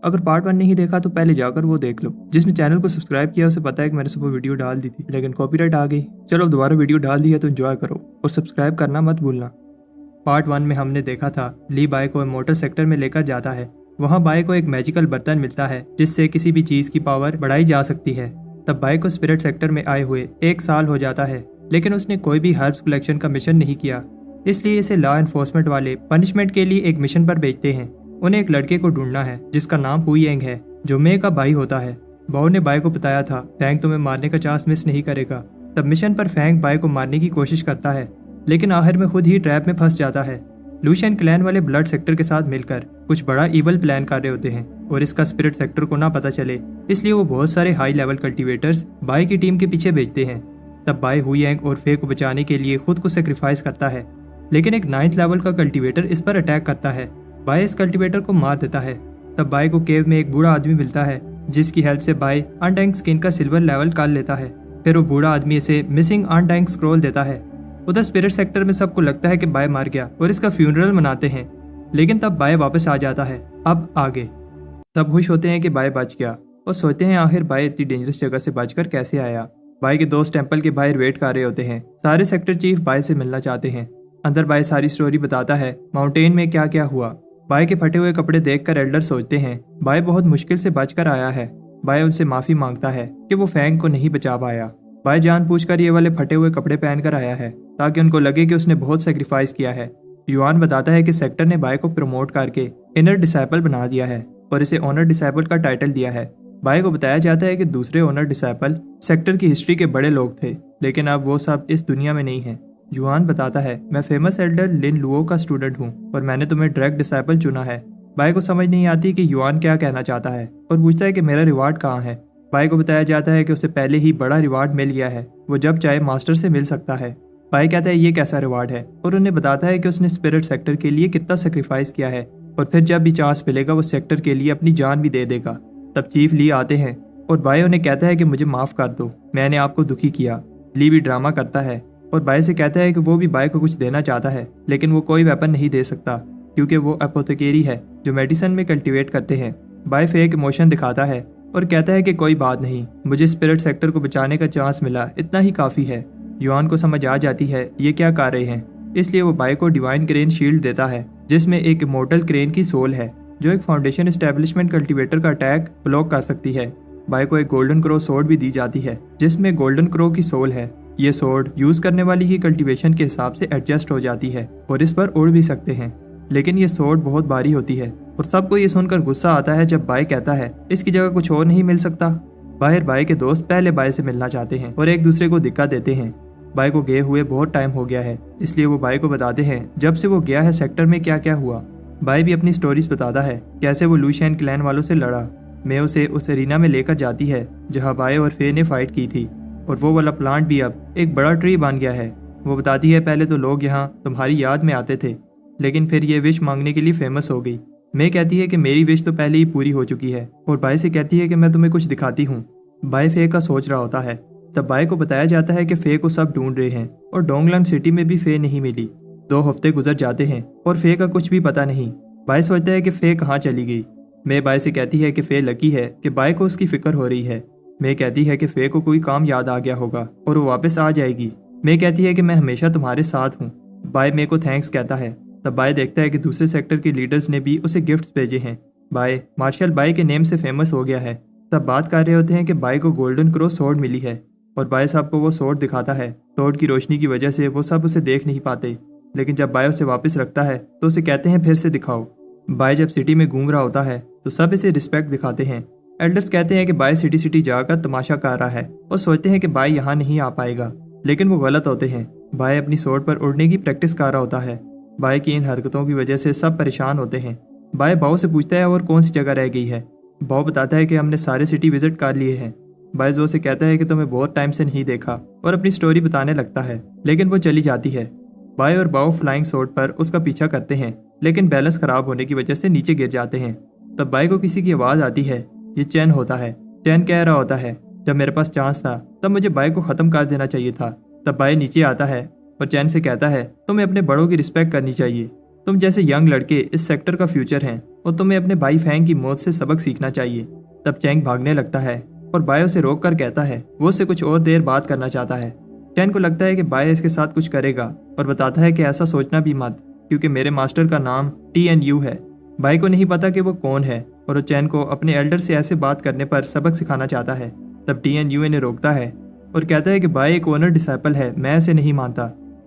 अगर पार्ट 1 नहीं देखा तो पहले जाकर वो देख लो। जिसने चैनल को सब्सक्राइब किया उसे पता है कि मैंने सुबह वीडियो डाल दी थी, लेकिन कॉपीराइट आ गई। चलो अब दोबारा वीडियो डाल दी है तो एंजॉय करो और सब्सक्राइब करना मत भूलना। पार्ट 1 में हमने देखा था ली बाय को मोटर सेक्टर में लेकर जाता है। वहाँ बाय को एक मैजिकल बर्तन मिलता है जिससे किसी भी चीज की पावर बढ़ाई जा सकती है। तब बाय को स्पिरिट सेक्टर में आए हुए 1 साल हो जाता है, लेकिन उसने कोई भी हर्ब्स कलेक्शन का मिशन नहीं किया। इसलिए इसे लॉ एनफोर्समेंट वाले पनिशमेंट के लिए एक मिशन पर भेजते हैं। उन्हें एक लड़के को ढूंढना है जिसका नाम हुईएंग है, जो मे का भाई होता है। बाओ ने बाय को बताया था फैंग तुम्हें मारने का चांस मिस नहीं करेगा। तब मिशन पर फैंग बाय को मारने की कोशिश करता है, लेकिन आखिर में खुद ही ट्रैप में फंस जाता है। लूशियन क्लैन वाले ब्लड सेक्टर के साथ मिलकर कुछ बड़ा इवल प्लान कर रहे होते हैं और इसका स्पिरिट सेक्टर को ना पता चले, इसलिए वो बहुत सारे हाई लेवल कल्टीवेटर्स बाय की टीम के पीछे भेजते हैं। तब बाय हुईएंग और फे को बचाने के लिए खुद को सेक्रीफाइस करता है, लेकिन एक 9th लेवल का कल्टीवेटर इस पर अटैक करता है। बाय इस कल्टीवेटर को मार देता है। तब बाय को केव में एक बूढ़ा आदमी मिलता है जिसकी हेल्प से बाय अनडाइंग स्किन का सिल्वर लेवल कर लेता है। फिर वो बूढ़ा आदमी इसे मिसिंग अनडाइंग स्क्रोल देता है। उधर स्पिरिट सेक्टर में सबको लगता है कि बाय मार गया और इसका फ्यूनरल मनाते हैं, लेकिन तब बाय वापस आ जाता है। अब आगे तब खुश होते हैं कि बाय बच गया और सोचते हैं आखिर बाय इतनी डेंजरस जगह से बचकर कैसे आया। बाय के दोस्त टेंपल के बाहर वेट कर रहे होते हैं। सारे सेक्टर चीफ बाय से मिलना चाहते हैं। अंदर बाय सारी स्टोरी बताता है माउंटेन में क्या क्या हुआ। बाय के फटे हुए कपड़े देखकर एल्डर सोचते हैं बाय बहुत मुश्किल से बचकर आया है। बाय उनसे माफी मांगता है कि वो फैंग को नहीं बचा पाया। बाय जानबूझकर ये वाले फटे हुए कपड़े पहनकर आया है ताकि उनको लगे कि उसने बहुत सेक्रीफाइस किया है। युआन बताता है कि सेक्टर ने बाय को प्रमोट करके इनर डिसाइपल बना दिया है और इसे ऑनर डिसाइपल का टाइटल दिया है। बाय को बताया जाता है कि दूसरे ऑनर डिसाइपल सेक्टर की हिस्ट्री के बड़े लोग थे, लेकिन अब वो सब इस दुनिया में नहीं है। युआन बताता है मैं फेमस एल्डर लिन लुओ का स्टूडेंट हूँ और मैंने तुम्हें डायरेक्ट डिसाइपल चुना है। बाय को समझ नहीं आती कि युआन क्या कहना चाहता है और पूछता है कि मेरा रिवार्ड कहाँ है। बाय को बताया जाता है कि उसे पहले ही बड़ा रिवार्ड मिल गया है, वो जब चाहे मास्टर से मिल सकता है। बाय कहता है ये कैसा रिवार्ड है और उन्हें बताता है कि उसने स्पिरिट सेक्टर के लिए कितना सेक्रीफाइस किया है और फिर जब भी चांस मिलेगा वो सेक्टर के लिए अपनी जान भी दे देगा। तब चीफ ली आते हैं और बाय उन्हें कहता है कि मुझे माफ कर दो, मैंने आपको दुखी किया। ली भी ड्रामा करता है और बाय से कहता है कि वो भी बाय को कुछ देना चाहता है, लेकिन वो कोई वेपन नहीं दे सकता क्योंकि वो एपोथेकेरी है जो मेडिसिन में कल्टीवेट करते हैं। बाय फेक इमोशन दिखाता है और कहता है कि कोई बात नहीं, मुझे स्पिरिट सेक्टर को बचाने का चांस मिला, इतना ही काफी है। युआन को समझ आ जाती है ये क्या कर रहे हैं, इसलिए वो बाय को डिवाइन क्रेन शील्ड देता है जिसमें एक इमोर्टल क्रेन की सोल है जो एक फाउंडेशन एस्टेब्लिशमेंट कल्टीवेटर का अटैक ब्लॉक कर सकती है। बाय को एक गोल्डन क्रो सोर्ड भी दी जाती है जिसमें गोल्डन क्रो की सोल है। ये सोर्ड यूज करने वाली की कल्टीवेशन के हिसाब से एडजस्ट हो जाती है और इस पर उड़ भी सकते हैं, लेकिन ये सोर्ड बहुत भारी होती है और सबको ये सुनकर गुस्सा आता है जब बाय कहता है इसकी जगह कुछ और नहीं मिल सकता। बाहर बाय के दोस्त पहले बाय से मिलना चाहते हैं और एक दूसरे को दिक्कत देते हैं। बाय को गए हुए बहुत टाइम हो गया है, इसलिए वो बाय को बताते हैं जब से वो गया है सेक्टर में क्या क्या हुआ। बाय भी अपनी स्टोरीज बताता है कैसे वो लूशियन क्लैन वालों से लड़ा। मे उसे उस एरिना में लेकर जाती है जहाँ बाय और फे ने फाइट की थी और वो वाला प्लांट भी अब एक बड़ा ट्री बन गया है। वो बताती है पहले तो लोग यहाँ तुम्हारी याद में आते थे, लेकिन फिर ये विश मांगने के लिए फेमस हो गई। मे कहती है कि मेरी विश तो पहले ही पूरी हो चुकी है और बाय से कहती है कि मैं तुम्हें कुछ दिखाती हूँ। बाय फे का सोच रहा होता है। तब बाय को बताया जाता है कि फे को सब ढूंढ रहे हैं और डोंगलैंड सिटी में भी फे नहीं मिली। 2 हफ्ते गुजर जाते हैं और फे का कुछ भी पता नहीं। बाय सोचता है कि फे कहाँ चली गई। मे बाय से कहती है कि फे लकी है कि बाय को उसकी फिक्र हो रही है। मे कहती है कि फे को कोई काम याद आ गया होगा और वो वापस आ जाएगी। मे कहती है कि मैं हमेशा तुम्हारे साथ हूँ। बाय मे को थैंक्स कहता है। तब बाय देखता है कि दूसरे सेक्टर के लीडर्स ने भी उसे गिफ्ट्स भेजे हैं। बाय मार्शल बाय के नेम से फेमस हो गया है। तब बात कर रहे होते हैं कि बाय को गोल्डन क्रो सोर्ड मिली है और बाय साहब को वो सोर्ड दिखाता है। सोर्ड की रोशनी की वजह से वो सब उसे देख नहीं पाते, लेकिन जब बाय उसे वापस रखता है तो उसे कहते हैं फिर से दिखाओ। बाय जब सिटी में घूम रहा होता है तो सब इसे रिस्पेक्ट दिखाते हैं। एल्डर्स कहते हैं कि बाय सिटी सिटी जाकर तमाशा कर रहा है और सोचते हैं कि बाय यहाँ नहीं आ पाएगा, लेकिन वो गलत होते हैं। बाय अपनी सोर्ड पर उड़ने की प्रैक्टिस कर रहा होता है। बाय की इन हरकतों की वजह से सब परेशान होते हैं। बाय बाओ से पूछता है और कौन सी जगह रह गई है। बाओ बताता है कि हमने सारे सिटी विजिट कर लिए हैं। बाय जो से कहता है कि तुम्हें बहुत टाइम से नहीं देखा और अपनी स्टोरी बताने लगता है, लेकिन वो चली जाती है। बाय और बाओ फ्लाइंग सोर्ड पर उसका पीछा करते हैं, लेकिन बैलेंस खराब होने की वजह से नीचे गिर जाते हैं। तब बाय को किसी की आवाज़ आती है। ये चैन होता है। चैन कह रहा होता है जब मेरे पास चांस था तब मुझे बाय को ख़त्म कर देना चाहिए था। तब बाय नीचे आता है और चैन से कहता है तुम्हें अपने बड़ों की रिस्पेक्ट करनी चाहिए। तुम जैसे यंग लड़के इस सेक्टर का फ्यूचर हैं और तुम्हें अपने भाई फैंग की मौत से सबक सीखना चाहिए। तब चैंग भागने लगता है और बाय उसे रोक कर कहता है वो उससे कुछ और देर बात करना चाहता है। चैन को लगता है कि बाय इसके साथ कुछ करेगा और बताता है कि ऐसा सोचना भी मत, क्योंकि मेरे मास्टर का नाम TNU है। बाय को नहीं पता कि वो कौन है और वो चैन को अपने एल्डर से ऐसे बात करने पर सबक सिखाना चाहता है। तब TNU इन्हें रोकता है और कहता है कि बाय एक ओनर डिसाइपल है, मैं ऐसे नहीं मानता।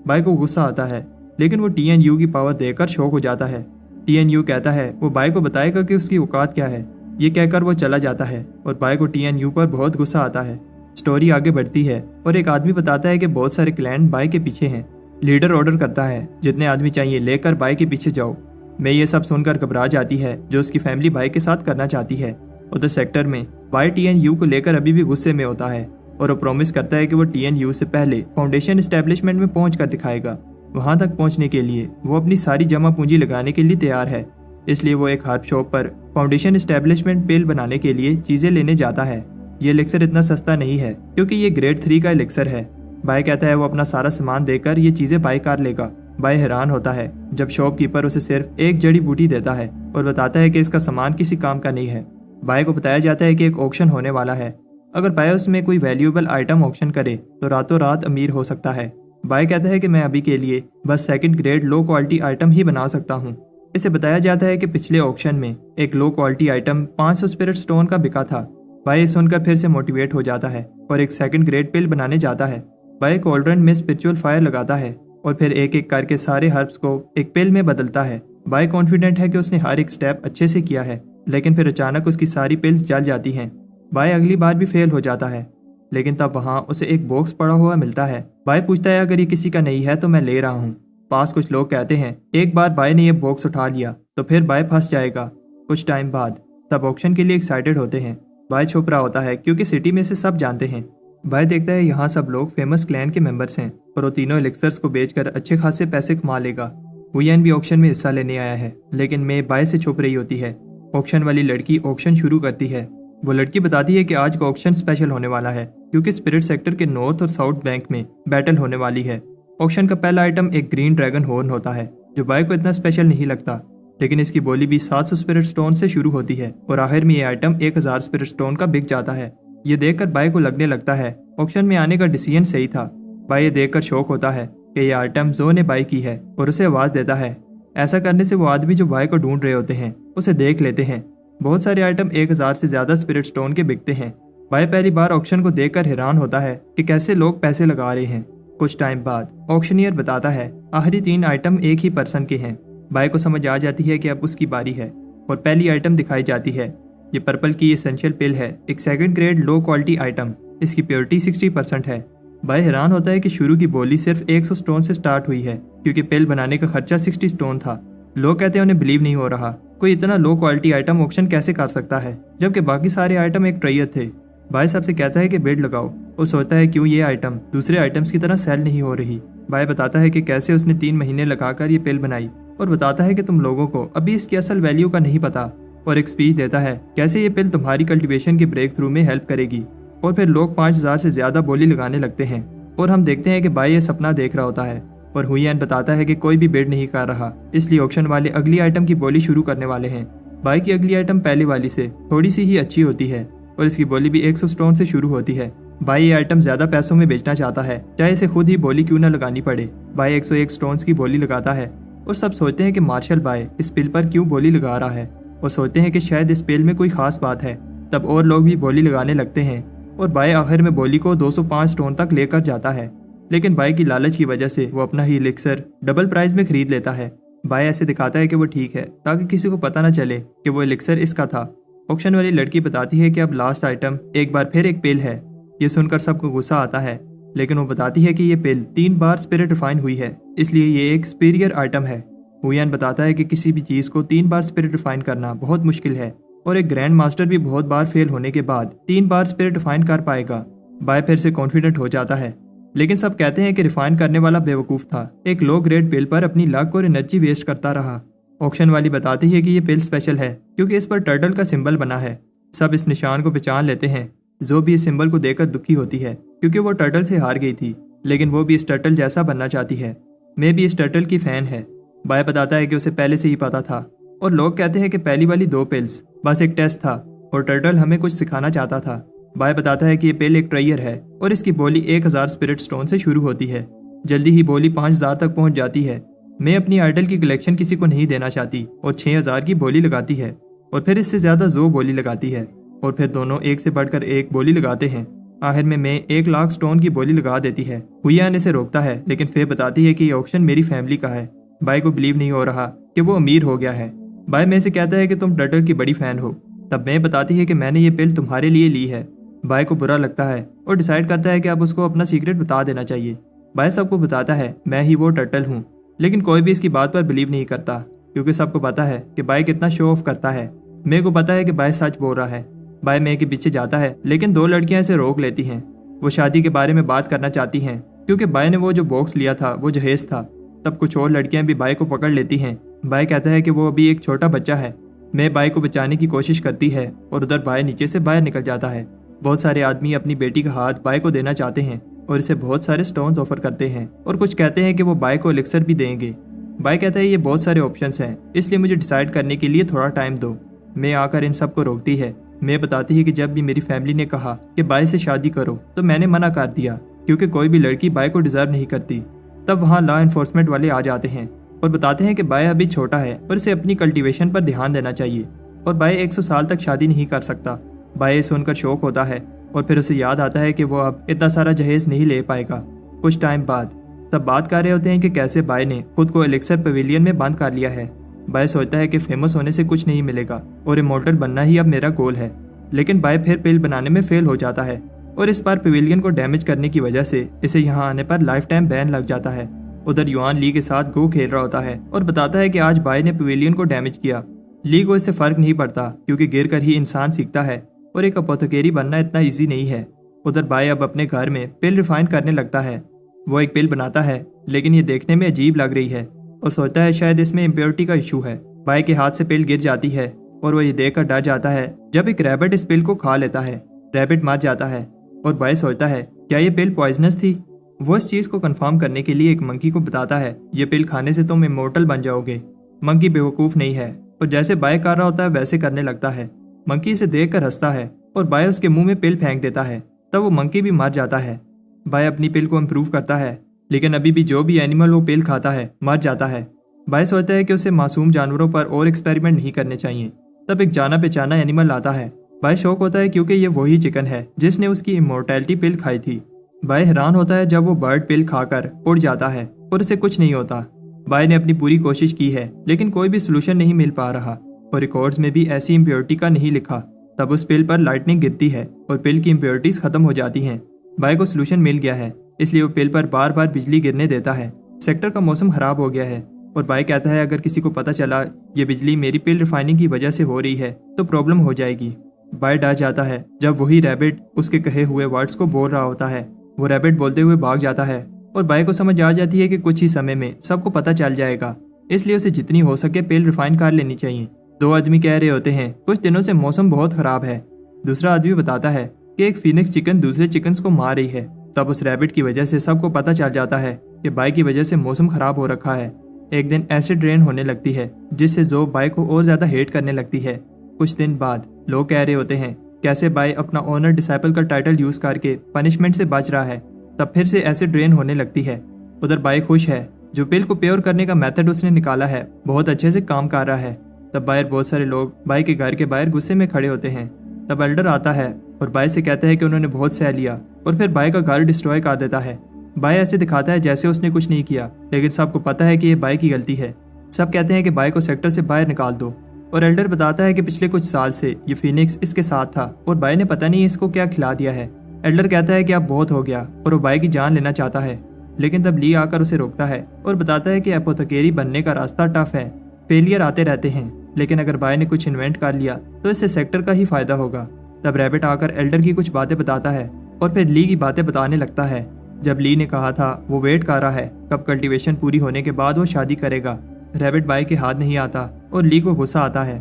बाय को गुस्सा आता है, लेकिन वो TNU की पावर देखकर शॉक हो जाता है। TNU कहता है वो बाय को बताएगा कि उसकी औकात क्या है। ये कहकर वो चला जाता है और बाय को TNU पर बहुत गुस्सा आता है। स्टोरी आगे बढ़ती है और एक आदमी बताता है कि बहुत सारे क्लैन बाय के पीछे हैं। लीडर ऑर्डर करता है जितने आदमी चाहिए लेकर बाय के पीछे जाओ। मैं ये सब सुनकर घबरा जाती है जो उसकी फैमिली बाय के साथ करना चाहती है। उधर सेक्टर में बाय TNU को लेकर अभी भी गुस्से में होता है और वो प्रॉमिस करता है कि वो TNU से पहले फाउंडेशन एस्टेब्लिशमेंट में पहुंच कर दिखाएगा। वहां तक पहुंचने के लिए वो अपनी सारी जमा पूंजी लगाने के लिए तैयार है। इसलिए वो एक हर्ब शॉप पर फाउंडेशन एस्टेब्लिशमेंट पेल बनाने के लिए चीजें लेने जाता है। ये एलिक्सर इतना सस्ता नहीं है क्योंकि ये ग्रेड 3 का एलिक्सर है। बाय कहता है वो अपना सारा सामान देकर ये चीजें बाय कर लेगा। बाय हैरान होता है जब शॉपकीपर उसे सिर्फ एक जड़ी बूटी देता है और बताता है कि इसका सामान किसी काम का नहीं है। बाय को बताया जाता है कि एक ऑक्शन होने वाला है। अगर बाय उसमें कोई वैल्यूएबल आइटम ऑक्शन करे तो रातों रात अमीर हो सकता है। बाय कहता है कि मैं अभी के लिए बस second grade low quality item ही बना सकता हूँ। इसे बताया जाता है कि पिछले ऑक्शन में एक लो क्वालिटी आइटम 500 स्पिरिट स्टोन का बिका था। बाय सुनकर फिर से मोटिवेट हो जाता है और एक सेकंड ग्रेड पिल बनाने जाता है। बाय कॉल्ड्रन में स्पिरिचुअल फायर लगाता है और फिर एक एक करके सारे हर्ब्स को एक पिल में बदलता है। बाय कॉन्फिडेंट है कि उसने हर एक स्टेप अच्छे से किया है, लेकिन फिर अचानक उसकी सारी पिल्स जल जाती हैं। बाय अगली बार भी फेल हो जाता है, लेकिन तब वहाँ उसे एक बॉक्स पड़ा हुआ मिलता है। बाय पूछता है अगर ये किसी का नहीं है तो मैं ले रहा हूँ। पास कुछ लोग कहते हैं एक बार बाय ने ये बॉक्स उठा लिया तो फिर बाय फंस जाएगा। कुछ टाइम बाद तब ऑक्शन के लिए एक्साइटेड होते हैं। बाय छुप रहा होता है क्योंकि सिटी में से सब जानते हैं। बाय देखता है यहाँ सब लोग फेमस क्लैन के मेंबर्स हैं और वो तीनों एलिक्सर्स को बेचकर अच्छे खासे पैसे कमा लेगा। हुयन भी ऑक्शन में हिस्सा लेने आया है, लेकिन मे बाय से छुप रही होती है। ऑक्शन वाली लड़की ऑक्शन शुरू करती है। वो लड़की बताती है कि आज का ऑक्शन स्पेशल होने वाला है क्योंकि स्पिरिट सेक्टर के नॉर्थ और साउथ बैंक में बैटल होने वाली है। ऑक्शन का पहला आइटम एक ग्रीन ड्रैगन हॉर्न होता है जो बाय को इतना स्पेशल नहीं लगता, लेकिन इसकी बोली भी 700 स्पिरिट स्टोन से शुरू होती है और आखिर में ये आइटम 1000 स्पिरिट स्टोन का बिक जाता है। ये देखकर बाय को लगने लगता है ऑक्शन में आने का डिसीजन सही था। बाय ये देखकर शौक होता है कि यह आइटम जो ने बाय की है और उसे आवाज देता है। ऐसा करने से वो आदमी जो बाय को ढूंढ रहे होते हैं उसे देख लेते हैं। बहुत सारे आइटम 1000 से ज्यादा स्पिरिट स्टोन के बिकते हैं। बाय पहली बार ऑक्शन को देखकर हैरान होता है कि कैसे लोग पैसे लगा रहे हैं। कुछ टाइम बाद ऑक्शनियर बताता है आखिरी 3 आइटम एक ही पर्सन के हैं। बाय को समझ आ जाती है कि अब उसकी बारी है और पहली आइटम दिखाई जाती है। ये पर्पल की एसेंशियल पिल है, एक second grade low quality item. इसकी प्योरिटी 60% है। बाय हैरान होता है कि शुरू की बोली सिर्फ 100 स्टोन से स्टार्ट हुई है क्योंकि पिल बनाने का खर्चा 60 स्टोन था। लोग कहते हैं उन्हें बिलीव नहीं हो रहा, कोई इतना लो क्वालिटी आइटम ऑक्शन कैसे कर सकता है जबकि बाकी सारे आइटम एक ट्रेयर थे। बाय सबसे कहता है कि बिड लगाओ। वो सोचता है क्यों ये आइटम दूसरे आइटम्स की तरह सेल नहीं हो रही। बाय बताता है कि कैसे उसने 3 महीने लगाकर ये पिल बनाई और बताता है कि तुम लोगों को अभी इसकी असल वैल्यू का नहीं पता, और एक स्पीच देता है कैसे ये पिल तुम्हारी कल्टीवेशन के ब्रेक थ्रू में हेल्प करेगी। और फिर लोग 5000 से ज्यादा बोली लगाने लगते हैं और हम देखते हैं कि बाय ये सपना देख रहा होता है और हुयन बताता है कि कोई भी बिड नहीं कर रहा, इसलिए ऑक्शन वाले अगली आइटम की बोली शुरू करने वाले हैं। बाय की अगली आइटम पहले वाली से थोड़ी सी ही अच्छी होती है और इसकी बोली भी 100 स्टोन से शुरू होती है। बाय ये आइटम ज्यादा पैसों में बेचना चाहता है, चाहे इसे खुद ही बोली क्यों न लगानी पड़े। बाय 101 स्टोन्स की बोली लगाता है और सब सोचते हैं कि मार्शल बाय इस पिल पर क्यों बोली लगा रहा है और सोचते हैं कि शायद इस पिल में कोई खास बात है। तब और लोग भी बोली लगाने लगते हैं और बाय आखिर में बोली को 205 स्टोन तक लेकर जाता है, लेकिन बाय की लालच की वजह से वो अपना ही एलिक्सर डबल प्राइस में खरीद लेता है। बाय ऐसे दिखाता है कि वो ठीक है ताकि किसी को पता न चले कि वो एलिक्सर इसका था। ऑक्शन वाली लड़की बताती है कि अब लास्ट आइटम एक बार फिर एक पिल है। ये सुनकर सबको गुस्सा आता है, लेकिन वो बताती है कि ये पिल 3 बार स्पिरिट रिफाइन हुई है, इसलिए ये एक सुपीरियर आइटम है। हुयन बताता है कि किसी भी चीज को 3 बार स्पिरिट रिफाइन करना बहुत मुश्किल है और एक ग्रैंड मास्टर भी बहुत बार फेल होने के बाद 3 बार स्पिरिट रिफाइन कर पाएगा। बाय फिर से कॉन्फिडेंट हो जाता है, लेकिन सब कहते हैं कि रिफाइन करने वाला बेवकूफ था, एक लो ग्रेड पिल पर अपनी लक और एनर्जी वेस्ट करता रहा। ऑक्शन वाली बताती है कि ये पिल स्पेशल है क्योंकि इस पर टर्टल का सिंबल बना है। सब इस निशान को पहचान लेते हैं। जो भी इस सिंबल को देखकर दुखी होती है क्योंकि वो टर्टल से हार गई थी, लेकिन वो भी इस टर्टल जैसा बनना चाहती है। मैं भी इस टर्टल की फैन है। बाय बताता है कि उसे पहले से ही पता था और लोग कहते हैं कि पहली वाली 2 पिल्स बस एक टेस्ट था और टर्टल हमें कुछ सिखाना चाहता था। बाय बताता है कि ये पिल एक ट्रायर है और इसकी बोली 1000 स्पिरिट स्टोन से शुरू होती है। जल्दी ही बोली 5000 तक पहुंच जाती है। मैं अपनी आइडल की कलेक्शन किसी को नहीं देना चाहती और 6000 की बोली लगाती है और फिर इससे ज्यादा जो बोली लगाती है और फिर दोनों एक से बढ़कर एक बोली लगाते हैं। आखिर में मैं 1 लाख स्टोन की बोली लगा देती है। हुयान इसे रोकता है लेकिन फिर बताती है कि ये ऑक्शन मेरी फैमिली का है। बाय को बिलीव नहीं हो रहा कि वो अमीर हो गया है। बाय में से कहता है कि तुम टर्टल की बड़ी फैन हो। तब मैं बताती है कि मैंने ये पिल तुम्हारे लिए ली है। बाय को बुरा लगता है और डिसाइड करता है कि अब उसको अपना सीक्रेट बता देना चाहिए। बाय सबको बताता है मैं ही वो टर्टल हूँ, लेकिन कोई भी इसकी बात पर बिलीव नहीं करता क्योंकि सबको पता है कि बाय कितना शो ऑफ करता है। मे को पता है कि बाय सच बोल रहा है। बाय मे के पीछे जाता है लेकिन 2 लड़कियां इसे रोक लेती हैं। वो शादी के बारे में बात करना चाहती हैं क्योंकि बाय ने वो जो बॉक्स लिया था वो जहेज था। तब कुछ और लड़कियां भी बाय को पकड़ लेती हैं। बाय कहता है कि वो अभी एक छोटा बच्चा है। मैं बाय को बचाने की कोशिश करती है और उधर बाय नीचे से बाहर निकल जाता है। बहुत सारे आदमी अपनी बेटी का हाथ बाय को देना चाहते हैं और इसे बहुत सारे स्टोन्स ऑफर करते हैं और कुछ कहते हैं कि वो बाय को एलिक्सर भी देंगे। बाय कहता है ये बहुत सारे ऑप्शंस हैं, इसलिए मुझे डिसाइड करने के लिए थोड़ा टाइम दो। मैं आकर इन सबको रोकती है। मैं बताती है कि जब भी मेरी फैमिली ने कहा कि बाय से शादी करो तो मैंने मना कर दिया क्योंकि कोई भी लड़की बाय को डिजर्व नहीं करती। तब वहाँ लॉ एनफोर्समेंट वाले आ जाते हैं और बताते हैं कि बाय अभी छोटा है और इसे अपनी कल्टीवेशन पर ध्यान देना चाहिए और बाय 100 साल तक शादी नहीं कर सकता। बाय सुनकर शौक होता है और फिर उसे याद आता है कि वो अब इतना सारा जहेज नहीं ले पाएगा। कुछ टाइम बाद तब बात कर रहे होते हैं कि कैसे बाय ने खुद को एलिक्सर पवेलियन में बंद कर लिया है। बाय सोचता है कि फेमस होने से कुछ नहीं मिलेगा और इमॉर्टल बनना ही अब मेरा गोल है। लेकिन बाय फिर पिल बनाने में फेल हो जाता है और इस बार पवेलियन को डैमेज करने की वजह से इसे यहाँ आने पर लाइफ टाइम बैन लग जाता है। उधर युआन ली के साथ गो खेल रहा होता है और बताता है कि आज बाय ने पवेलियन को डैमेज किया। ली को इससे फर्क नहीं पड़ता क्योंकि गिर कर ही इंसान सीखता है और एक अपोथेकेरी बनना इतना इजी नहीं है। उधर बाय अब अपने घर में पिल रिफाइन करने लगता है। वो एक पिल बनाता है लेकिन ये देखने में अजीब लग रही है और सोचता है शायद इसमें इम्प्योरिटी का इशू है। बाय के हाथ से पिल गिर जाती है और वो ये देखकर डर जाता है जब एक रैबिट इस पिल को खा लेता है। रैबिट मर जाता है और बाय सोचता है क्या ये पिल पॉइजनस थी। वो इस चीज को कंफर्म करने के लिए एक मंकी को बताता है ये पिल खाने से तुम इमोर्टल बन जाओगे। मंकी बेवकूफ नहीं है और जैसे बाय कर रहा होता है वैसे करने लगता है। मंकी इसे देखकर हंसता है और बाय उसके मुंह में पिल फेंक देता है। तब वो मंकी भी मर जाता है। बाय अपनी पिल को इम्प्रूव करता है लेकिन अभी भी जो भी एनिमल वो पिल खाता है मर जाता है। बाय सोचता है कि उसे मासूम जानवरों पर और एक्सपेरिमेंट नहीं करने चाहिए। तब एक जाना पहचाना एनिमल आता है। बाय शौक होता है क्योंकि ये वही चिकन है जिसने उसकी इमोर्टैलिटी पिल खाई थी। बाय हैरान होता है जब वो बर्ड पिल खाकर उड़ जाता है और उसे कुछ नहीं होता। बाय ने अपनी पूरी कोशिश की है लेकिन कोई भी सोल्यूशन नहीं मिल पा रहा और रिकॉर्ड्स में भी ऐसी इम्प्योरिटी का नहीं लिखा। तब उस पिल पर लाइटनिंग गिरती है और पिल की इम्प्योरिटीज खत्म हो जाती हैं। बाय को सोल्यूशन मिल गया है इसलिए वो पिल पर बार बार बिजली गिरने देता है। सेक्टर का मौसम खराब हो गया है और बाय कहता है अगर किसी को पता चला ये बिजली मेरी पिल रिफाइनिंग की वजह से हो रही है तो प्रॉब्लम हो जाएगी। बाय डर जाता है जब वही रैबिट उसके कहे हुए वर्ड्स को बोल रहा होता है। वो रैबिट बोलते हुए भाग जाता है और बाय को समझ आ जाती है कि कुछ ही समय में सबको पता चल जाएगा, इसलिए उसे जितनी हो सके पिल रिफाइन कर लेनी चाहिए। 2 आदमी कह रहे होते हैं कुछ दिनों से मौसम बहुत खराब है। दूसरा आदमी बताता है कि एक फीनिक्स चिकन दूसरे चिकन्स को मार रही है। तब उस रैबिट की वजह से सबको पता चल जाता है कि बाय की वजह से मौसम खराब हो रखा है। एक दिन एसिड रेन होने लगती है जिससे जो बाय को और ज्यादा हेट करने लगती है। कुछ दिन बाद लोग कह रहे होते हैं कैसे बाय अपना ऑनर डिसाइपल का टाइटल यूज करके पनिशमेंट से बच रहा है। तब फिर से एसिड रेन होने लगती है। उधर बाय खुश है जो पिल को प्योर करने का मेथड उसने निकाला है बहुत अच्छे से काम कर रहा है। तब बाहर बहुत सारे लोग बाय के घर के बाहर गुस्से में खड़े होते हैं। तब एल्डर आता है और बाय से कहता है कि उन्होंने बहुत सह लिया और फिर बाय का घर डिस्ट्रॉय कर देता है। बाय ऐसे दिखाता है जैसे उसने कुछ नहीं किया लेकिन सबको पता है कि ये बाय की गलती है। सब कहते हैं कि बाय को सेक्टर से बाहर निकाल दो और एल्डर बताता है कि पिछले कुछ साल से ये फीनिक्स इसके साथ था और बाय ने पता नहीं इसको क्या खिला दिया है। एल्डर कहता है कि अब बहुत हो गया और वो बाय की जान लेना चाहता है लेकिन तब ली आकर उसे रोकता है और बताता है कि एपोथेकेरी बनने का रास्ता टफ है, फेलियर आते रहते हैं, लेकिन अगर बाय ने कुछ इन्वेंट कर लिया तो इससे सेक्टर का ही फायदा होगा। तब रैबिट आकर एल्डर की कुछ बातें बताता है और फिर ली की बातें बताने लगता है। जब ली ने कहा था वो वेट कर रहा है कब कल्टीवेशन पूरी होने के बाद वो शादी करेगा। रैबिट बाय के हाथ नहीं आता और ली को गुस्सा आता है।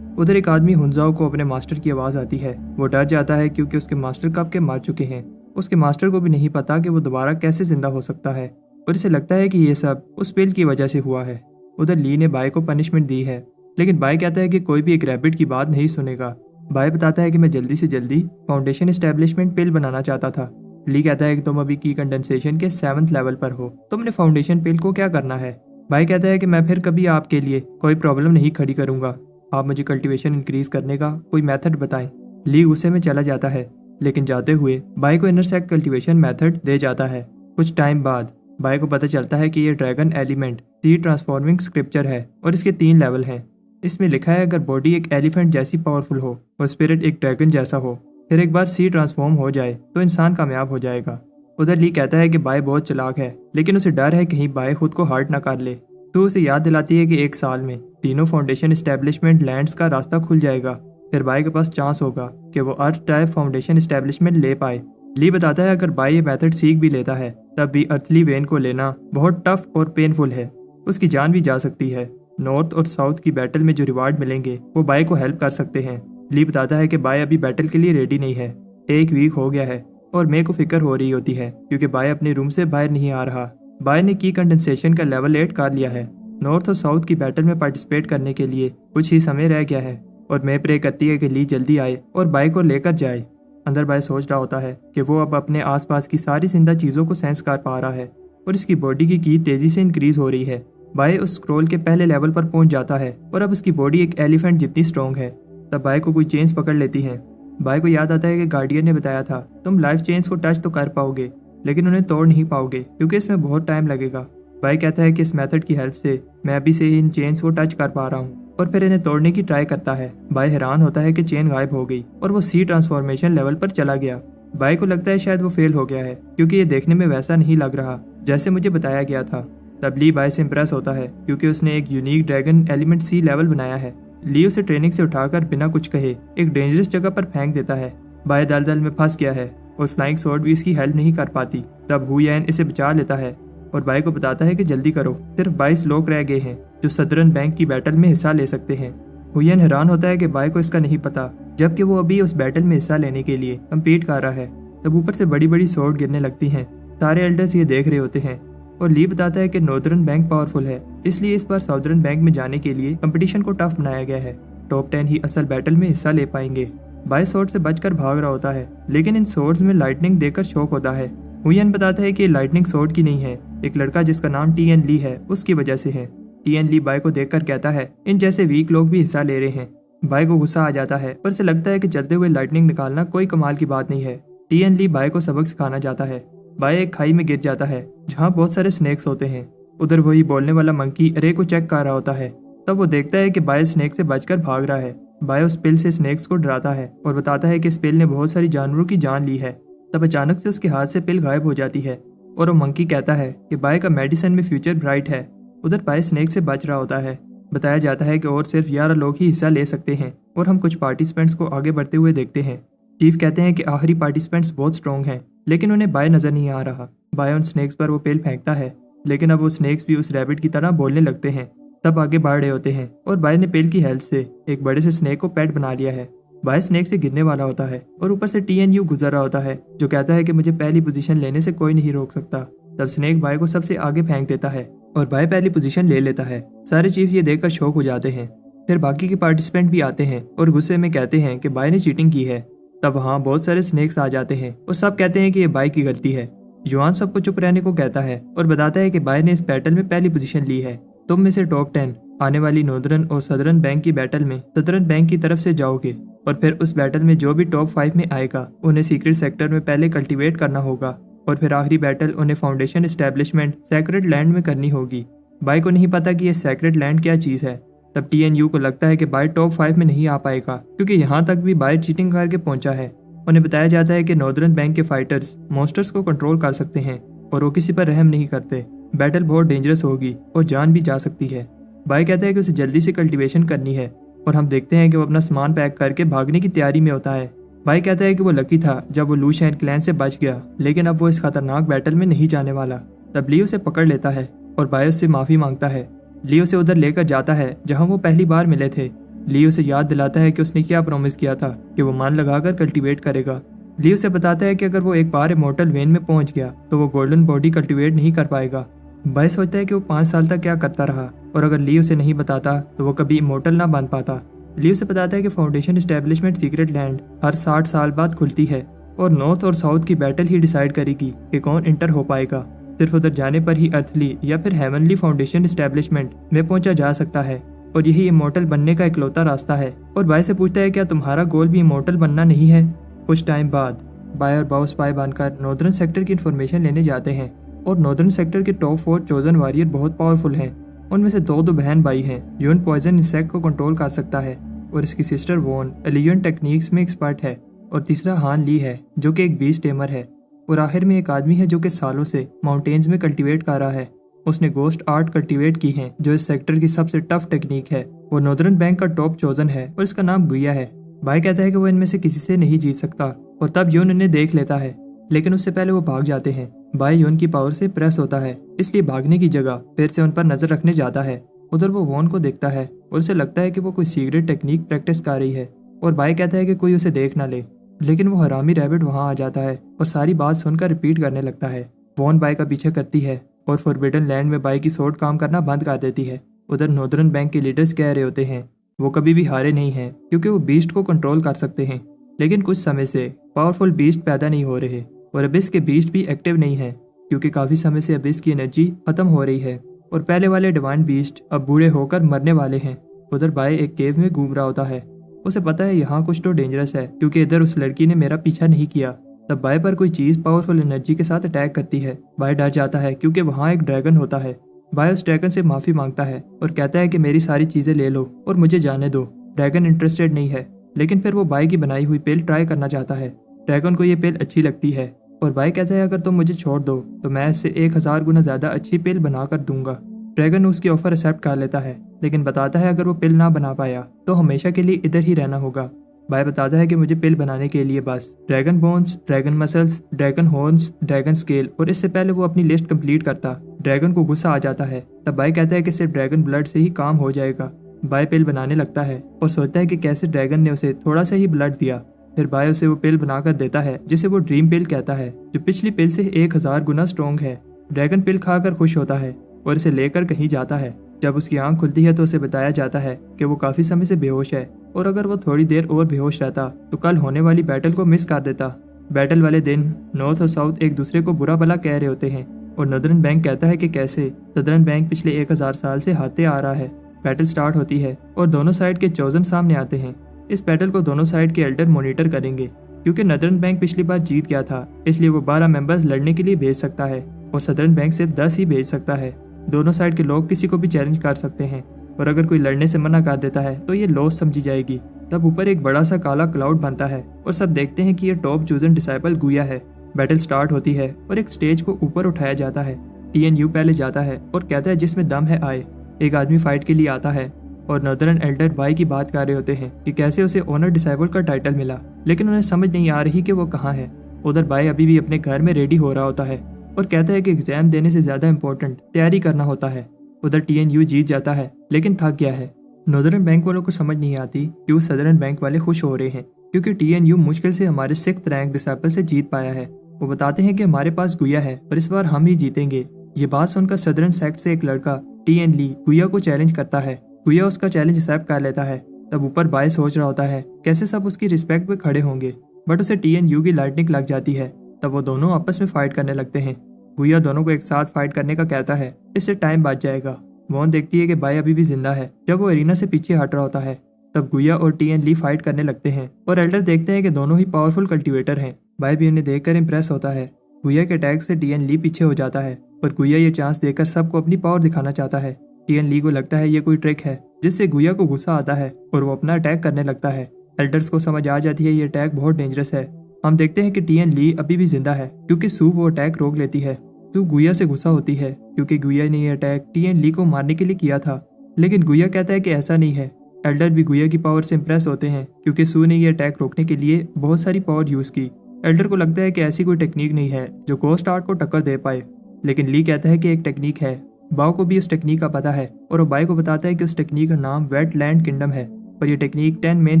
उधर एक आदमी हुंजाओ को अपने मास्टर की आवाज़ आती है। वो डर जाता है क्योंकि उसके मास्टर कब के मार चुके हैं। उसके मास्टर को भी नहीं पता कि वो दोबारा कैसे जिंदा हो सकता है और इसे लगता है कि ये सब उस पिल की वजह से हुआ है। उधर ली ने बाय को पनिशमेंट दी है लेकिन बाय कहता है कि कोई भी एक रैबिट की बात नहीं सुनेगा। बाय बताता है कि मैं जल्दी से जल्दी फाउंडेशन एस्टेब्लिशमेंट पिल बनाना चाहता था। ली कहता है कि तुम अभी की कंडेंसेशन के 7th लेवल पर हो, तुमने फाउंडेशन पिल को क्या करना है। बाय कहता है कि मैं फिर कभी आपके लिए कोई प्रॉब्लम नहीं खड़ी करूंगा, आप मुझे कल्टीवेशन इंक्रीज करने का कोई मेथड बताएं। ली गुस्से में चला जाता है, लेकिन जाते हुए बाय को इंटरसेक्ट कल्टीवेशन मेथड दे जाता है। कुछ टाइम बाद बाय को पता चलता है कि ये dragon element seed transforming scripture है और इसके 3 लेवल हैं। इसमें लिखा है अगर बॉडी एक एलिफेंट जैसी पावरफुल हो और स्पिरिट एक ड्रैगन जैसा हो, फिर एक बार सीड ट्रांसफॉर्म हो जाए तो इंसान कामयाब हो जाएगा। उधर ली कहता है कि बाय बहुत चालाक है, लेकिन उसे डर है कहीं बाय खुद को हर्ट ना कर ले। तो उसे याद दिलाती है कि 1 साल में तीनों फाउंडेशन एस्टेब्लिशमेंट लैंड्स का रास्ता खुल जाएगा, फिर बाय के पास चांस होगा कि वो अर्थ टाइप फाउंडेशन एस्टेब्लिशमेंट ले पाए। ली बताता है अगर बाय ये मेथड सीख भी लेता है तब भी अर्थली वेन को लेना बहुत टफ और पेनफुल है, उसकी जान भी जा सकती है। नॉर्थ और साउथ की बैटल में जो रिवार्ड मिलेंगे वो बाय को हेल्प कर सकते हैं। ली बताता है कि बाय अभी बैटल के लिए रेडी नहीं है, 1 वीक हो गया है और मे को फिक्र हो रही होती है क्योंकि बाय अपने रूम से बाहर नहीं आ रहा। बाय ने की कंडेंसेशन का लेवल 8 कर लिया है। नॉर्थ और साउथ की बैटल में पार्टिसिपेट करने के लिए कुछ ही समय रह गया है और मे प्रे करती है कि ली जल्दी आए और बाय को लेकर जाए। अंदर बाय सोच रहा होता है कि वो अब अपने आसपास की सारी जिंदा चीजों को सेंस कर पा रहा है और इसकी बॉडी की की तेजी से इंक्रीज हो रही है। बाय उस स्क्रॉल के पहले लेवल पर पहुंच जाता है और अब उसकी बॉडी एक एलिफेंट जितनी स्ट्रॉन्ग है। तब बाय को कोई चेन्स पकड़ लेती हैं। बाय को याद आता है कि गार्डियन ने बताया था तुम लाइफ चेन्स को टच तो कर पाओगे लेकिन उन्हें तोड़ नहीं पाओगे क्योंकि इसमें बहुत टाइम लगेगा। बाय कहता है कि इस मेथड की हेल्प से मैं अभी से इन चेन्स को टच कर पा रहा हूँ और फिर इन्हें तोड़ने की ट्राई करता है। बाय हैरान होता है कि चेन गायब हो गई और वो सी ट्रांसफॉर्मेशन लेवल पर चला गया। बाय को लगता है शायद वो फेल हो गया है क्योंकि ये देखने में वैसा नहीं लग रहा जैसे मुझे बताया गया था। तब ली बाय से इम्प्रेस होता है क्योंकि उसने एक यूनिक ड्रैगन एलिमेंट सी लेवल बनाया है। ली उसे ट्रेनिंग से उठाकर बिना कुछ कहे एक डेंजरस जगह पर फेंक देता है। बाय दलदल में फंस गया है और फ्लाइंग स्वॉर्ड भी इसकी हेल्प नहीं कर पाती। तब हुयेन इसे बचा लेता है और बाय को बताता है कि जल्दी करो, सिर्फ 22 लोग रह गए हैं जो सदरन बैंक की बैटल में हिस्सा ले सकते हैं। हुयेन हैरान होता है कि बाय को इसका नहीं पता जबकि वो अभी उस बैटल में हिस्सा लेने के लिए कम्पीट कर रहा है। तब ऊपर से बड़ी बड़ी स्वॉर्ड गिरने लगती हैं। सारे एल्डर्स ये देख रहे होते हैं और ली बताता है कि नॉर्दर्न बैंक पावरफुल है, इसलिए इस बार साउदर्न बैंक में जाने के लिए कंपटीशन को टफ बनाया गया है। टॉप 10 ही असल बैटल में हिस्सा ले पाएंगे। बाय स्वॉर्ड से बचकर भाग रहा होता है लेकिन इन स्वॉर्ड्स में लाइटनिंग देखकर शॉक होता है। हुयेन बताता है कि लाइटनिंग स्वॉर्ड की नहीं है, एक लड़का जिसका नाम टीएन ली है उसकी वजह से है। टीएन ली बाय को देखकर कहता है इन जैसे वीक लोग भी हिस्सा ले रहे हैं। बाय को गुस्सा आ जाता है पर उसे लगता है कि चलते हुए लाइटनिंग निकालना कोई कमाल की बात नहीं है। टीएन ली बाय को सबक सिखाना चाहता है। बाय एक खाई में गिर जाता है जहाँ बहुत सारे स्नेक्स होते हैं। उधर वही बोलने वाला मंकी रे को चेक कर रहा होता है। तब वो देखता है कि बाय स्नेक से बचकर भाग रहा है। बाय उस पिल से स्नेक्स को डराता है और बताता है कि इस पिल ने बहुत सारी जानवरों की जान ली है। तब अचानक से उसके हाथ से पिल गायब हो जाती है और वो मंकी कहता है कि बाय का मेडिसिन में फ्यूचर ब्राइट है। उधर बाय स्नेक से बच रहा होता है। बताया जाता है कि और सिर्फ 11 लोग ही हिस्सा ले सकते हैं और हम कुछ पार्टिसिपेंट्स को आगे बढ़ते हुए देखते हैं। चीफ कहते हैं कि आखिरी पार्टिसिपेंट्स बहुत स्ट्रॉन्ग हैं लेकिन उन्हें बाय नजर नहीं आ रहा। बाय उन स्नेक्स पर वो पिल फेंकता है लेकिन अब वो स्नेक्स भी उस रैबिट की तरह बोलने लगते हैं। तब आगे बढ़ रहे होते हैं और बाय ने पिल की हेल्प से एक बड़े से स्नेक को पेट बना लिया है। बाय स्नेक से गिरने वाला होता है और ऊपर से टीएनयू गुजर रहा होता है जो कहता है कि मुझे पहली पोजीशन लेने से कोई नहीं रोक सकता। तब स्नेक बाय को सबसे आगे फेंक देता है और बाय पहली पोजीशन ले लेता है। सारे चीफ ये देखकर शॉक हो जाते हैं। फिर बाकी के पार्टिसिपेंट भी आते हैं और गुस्से में कहते हैं कि बाय ने चीटिंग की है। तब वहाँ बहुत सारे स्नेक्स आ जाते हैं और सब कहते हैं कि ये बाय की गलती है। युआन सबको चुप रहने को कहता है और बताता है कि बाय ने इस बैटल में पहली पोजीशन ली है। तुम में से टॉप 10 आने वाली नॉर्दर्न और सदर्न बैंक की बैटल में सदर्न बैंक की तरफ से जाओगे और फिर उस बैटल में जो भी टॉप 5 में आएगा उन्हें सीक्रेट सेक्टर में पहले कल्टीवेट करना होगा और फिर आखिरी बैटल उन्हें फाउंडेशन एस्टेब्लिशमेंट सैक्रेड लैंड में करनी होगी। बाय को नहीं पता कि यह सैक्रेड लैंड क्या चीज़ है। तब टीएनयू को लगता है कि बाय टॉप 5 में नहीं आ पाएगा क्योंकि यहाँ तक भी बाय चीटिंग करके पहुंचा है। उन्हें बताया जाता है कि नॉर्दर्न बैंक के फाइटर्स मॉन्स्टर्स को कंट्रोल कर सकते हैं और वो किसी पर रहम नहीं करते। बैटल बहुत डेंजरस होगी और जान भी जा सकती है। बाय कहता है कि उसे जल्दी से कल्टीवेशन करनी है और हम देखते हैं कि वो अपना सामान पैक करके भागने की तैयारी में होता है। बाय कहता है कि वो लकी था जब वो लू शैन क्लैन से बच गया लेकिन अब वो इस खतरनाक बैटल में नहीं जाने वाला। तब ली उसे पकड़ लेता है और बाय उससे माफी मांगता है। ली उसे उधर लेकर जाता है जहाँ वो पहली बार मिले थे। ली उसे याद दिलाता है कि उसने क्या प्रॉमिस किया था कि वो मान लगाकर कल्टीवेट करेगा। ली उसे बताता है कि अगर वो एक बार इमॉर्टल वेन में पहुंच गया तो वो गोल्डन बॉडी कल्टीवेट नहीं कर पाएगा। बाय सोचता है कि वो 5 साल तक क्या करता रहा और अगर ली उसे नहीं बताता तो वो कभी इमोर्टल ना बन पाता। ली उसे बताता है कि फाउंडेशन एस्टेब्लिशमेंट सीक्रेट लैंड हर 60 साल बाद खुलती है और नॉर्थ और साउथ की बैटल ही डिसाइड करेगी कि कौन इंटर हो पाएगा। सिर्फ उधर जाने पर ही अर्थली या फिर हेवनली फाउंडेशन एस्टेब्लिशमेंट में पहुंचा जा सकता है और यही इमोर्टल बनने का इकलौता रास्ता है। और बाय से पूछता है क्या तुम्हारा गोल भी इमोर्टल बनना नहीं है। कुछ टाइम बाद बाय और बाउ स्पाई बनकर नॉर्दर्न सेक्टर की इन्फॉर्मेशन लेने जाते हैं और नॉर्दर्न सेक्टर के टॉप 4 चोजन वॉरियर बहुत पावरफुल हैं। उनमें से दो बहन भाई हैं। यून पॉइजन इंसेक्ट को कंट्रोल कर सकता है और इसकी सिस्टर वॉन एलियन टेक्निक्स में एक्सपर्ट है और तीसरा हान ली है जो कि एक बीस्ट टेमर है। और आखिर में एक आदमी है जो कि सालों से माउंटेन्स में कल्टीवेट कर रहा है। उसने गोस्ट आर्ट कल्टीवेट की है जो इस सेक्टर की सबसे टफ टेक्निक है। वो नॉर्दर्न बैंक का टॉप चोजन है और इसका नाम गुया है। बाय कहता है कि वो इनमें से किसी से नहीं जीत सकता और तब यून इन्हें देख लेता है, लेकिन उससे पहले वो भाग जाते हैं। बाय यून की पावर से प्रेस होता है, इसलिए भागने की जगह फिर से उन पर नजर रखने जाता है। उधर वो वॉन को देखता है और उसे लगता है कि वो कोई सीक्रेट टेक्निक प्रैक्टिस कर रही है और बाय कहता है कि कोई उसे देख ना ले, लेकिन वो हरामी रैबिट वहां आ जाता है और सारी बात सुनकर रिपीट करने लगता है। वॉन बाय का पीछा करती है और फॉरबिडन लैंड में बाय की सोर्ड काम करना बंद कर देती है। उधर नॉर्दर्न बैंक के लीडर्स कह रहे होते हैं वो कभी भी हारे नहीं हैं क्योंकि वो बीस्ट को कंट्रोल कर सकते हैं, लेकिन कुछ समय से पावरफुल बीस्ट पैदा नहीं हो रहे और अबिस के बीस्ट भी एक्टिव नहीं है क्योंकि काफी समय से अबिस की एनर्जी खत्म हो रही है और पहले वाले डिवाइन बीस्ट अब बूढ़े होकर मरने वाले हैं। उधर बाय एक केव में घूम रहा होता है। उसे पता है यहाँ कुछ तो डेंजरस है क्योंकि इधर उस लड़की ने मेरा पीछा नहीं किया। तब बाय पर कोई चीज पावरफुल एनर्जी के साथ अटैक करती है। बाय डर जाता है क्योंकि वहाँ एक ड्रैगन होता है। बाय उस ड्रैगन से माफी मांगता है और कहता है कि मेरी सारी चीजें ले लो और मुझे जाने दो। ड्रैगन इंटरेस्टेड नहीं है, लेकिन फिर वो बाय की बनाई हुई पिल ट्राई करना चाहता है। ड्रैगन को ये पिल अच्छी लगती है और बाय कहता है अगर तुम मुझे छोड़ दो तो मैं इससे 1000 गुना ज्यादा अच्छी पिल बना कर दूंगा। ड्रैगन उसकी ऑफर एक्सेप्ट कर लेता है, लेकिन बताता है अगर वो पिल ना बना पाया तो हमेशा के लिए इधर ही रहना होगा। बाय बताता है कि मुझे पिल बनाने के लिए बस dragon bones, dragon muscles, dragon horns, dragon scale और इससे पहले वो अपनी लिस्ट कंप्लीट करता ड्रैगन को गुस्सा आ जाता है। तब बाय कहता है कि सिर्फ ड्रैगन ब्लड से ही काम हो जाएगा। बाय पिल बनाने लगता है और सोचता है कि कैसे ड्रैगन ने उसे थोड़ा सा ही ब्लड दिया। फिर बाय उसे वो पिल बनाकर देता है जिसे वो ड्रीम पिल कहता है, जो पिछली पिल से 1000 गुना स्ट्रॉन्ग है। ड्रैगन पिल खाकर खुश होता है और इसे लेकर कहीं जाता है। जब उसकी आंख खुलती है तो उसे बताया जाता है कि वो काफी समय से बेहोश है और अगर वो थोड़ी देर और बेहोश रहता तो कल होने वाली बैटल को मिस कर देता। बैटल वाले दिन नॉर्थ और साउथ एक दूसरे को बुरा भला कह रहे होते हैं और नॉर्दर्न बैंक कहता है कि कैसे सदर्न बैंक पिछले 1000 साल से हारते आ रहा है। बैटल स्टार्ट होती है और दोनों साइड के चोजन सामने आते हैं। इस बैटल को दोनों साइड के एल्डर मॉनिटर करेंगे क्योंकि नॉर्दर्न बैंक पिछली बार जीत गया था, इसलिए वो 12 मेंबर्स लड़ने के लिए भेज सकता है और सदर्न बैंक सिर्फ 10 ही भेज सकता है। दोनों साइड के लोग किसी को भी चैलेंज कर सकते हैं और अगर कोई लड़ने से मना कर देता है तो ये लॉस समझी जाएगी। तब ऊपर एक बड़ा सा काला क्लाउड बनता है और सब देखते हैं कि ये टॉप चूजन डिसाइपल गुया है। बैटल स्टार्ट होती है और एक स्टेज को ऊपर उठाया जाता है। TNU पहले जाता है और कहता है जिसमें दम है आए। एक आदमी फाइट के लिए आता है और नॉर्दर्न एल्डर बाय की बात कर रहे होते हैं कि कैसे उसे ओनर डिसाइबल का टाइटल मिला, लेकिन उन्हें समझ नहीं आ रही कि वो कहाँ है। उधर बाय अभी भी अपने घर में रेडी हो रहा होता है और कहता है कि एग्जाम देने से ज्यादा इम्पोर्टेंट तैयारी करना होता है। उधर TNU जीत जाता है लेकिन थक गया है। नॉर्दर्न बैंक वालों को समझ नहीं आती कि उस सदर्न बैंक वाले खुश हो रहे हैं क्योंकि TNU मुश्किल से हमारे 6th रैंक डिसाइपल से जीत पाया है। वो बताते हैं कि हमारे पास गुया है पर इस बार हम ही जीतेंगे। ये बात सुनकर सदर्न सेक्ट से एक लड़का TN ली गुया को चैलेंज करता है। गुया उसका चैलेंज एक्सेप्ट कर लेता है। तब ऊपर बाय सोच रहा होता है कैसे सब उसकी रिस्पेक्ट पे खड़े होंगे, बट उसे TNU की लाइटनिंग लग जाती है। तब वो दोनों आपस में फाइट करने लगते हैं। गुया दोनों को एक साथ फाइट करने का कहता है, इससे टाइम बच जाएगा। वॉन देखती है कि बाय अभी भी जिंदा है। जब वो एरिना से पीछे हट रहा होता है तब गुया और TN ली फाइट करने लगते हैं और एल्डर देखते हैं कि दोनों ही पावरफुल कल्टीवेटर हैं। बाय भी उन्हें देखकर इंप्रेस होता है। गुया के अटैक से TN ली पीछे हो जाता है और गुया ये चांस देकर सबको अपनी पावर दिखाना चाहता है। TN ली को लगता है ये कोई ट्रिक है जिससे गुया को गुस्सा आता है और वो अपना अटैक करने लगता है। एल्डर्स को समझ आ जाती है ये अटैक बहुत डेंजरस है। हम देखते हैं कि TN ली अभी भी जिंदा है क्योंकि सू वो अटैक रोक लेती है। सू गुया से गुस्सा होती है क्योंकि गुया ने ये अटैक TN ली को मारने के लिए किया था, लेकिन गुया कहता है कि ऐसा नहीं है। एल्डर भी गुया की पावर से इंप्रेस होते हैं क्योंकि सू ने ये अटैक रोकने के लिए बहुत सारी पावर यूज की। एल्डर को लगता है कि ऐसी कोई टेक्निक नहीं है जो गोस्ट आर्ट को टक्कर दे पाए, लेकिन ली कहता है कि एक टेक्निक है। बाओ को भी उस टेक्निक का पता है और वो बाय को बताता है कि उस टेक्निक का नाम वेटलैंड किंगडम है और ये टेक्निक 10 मेन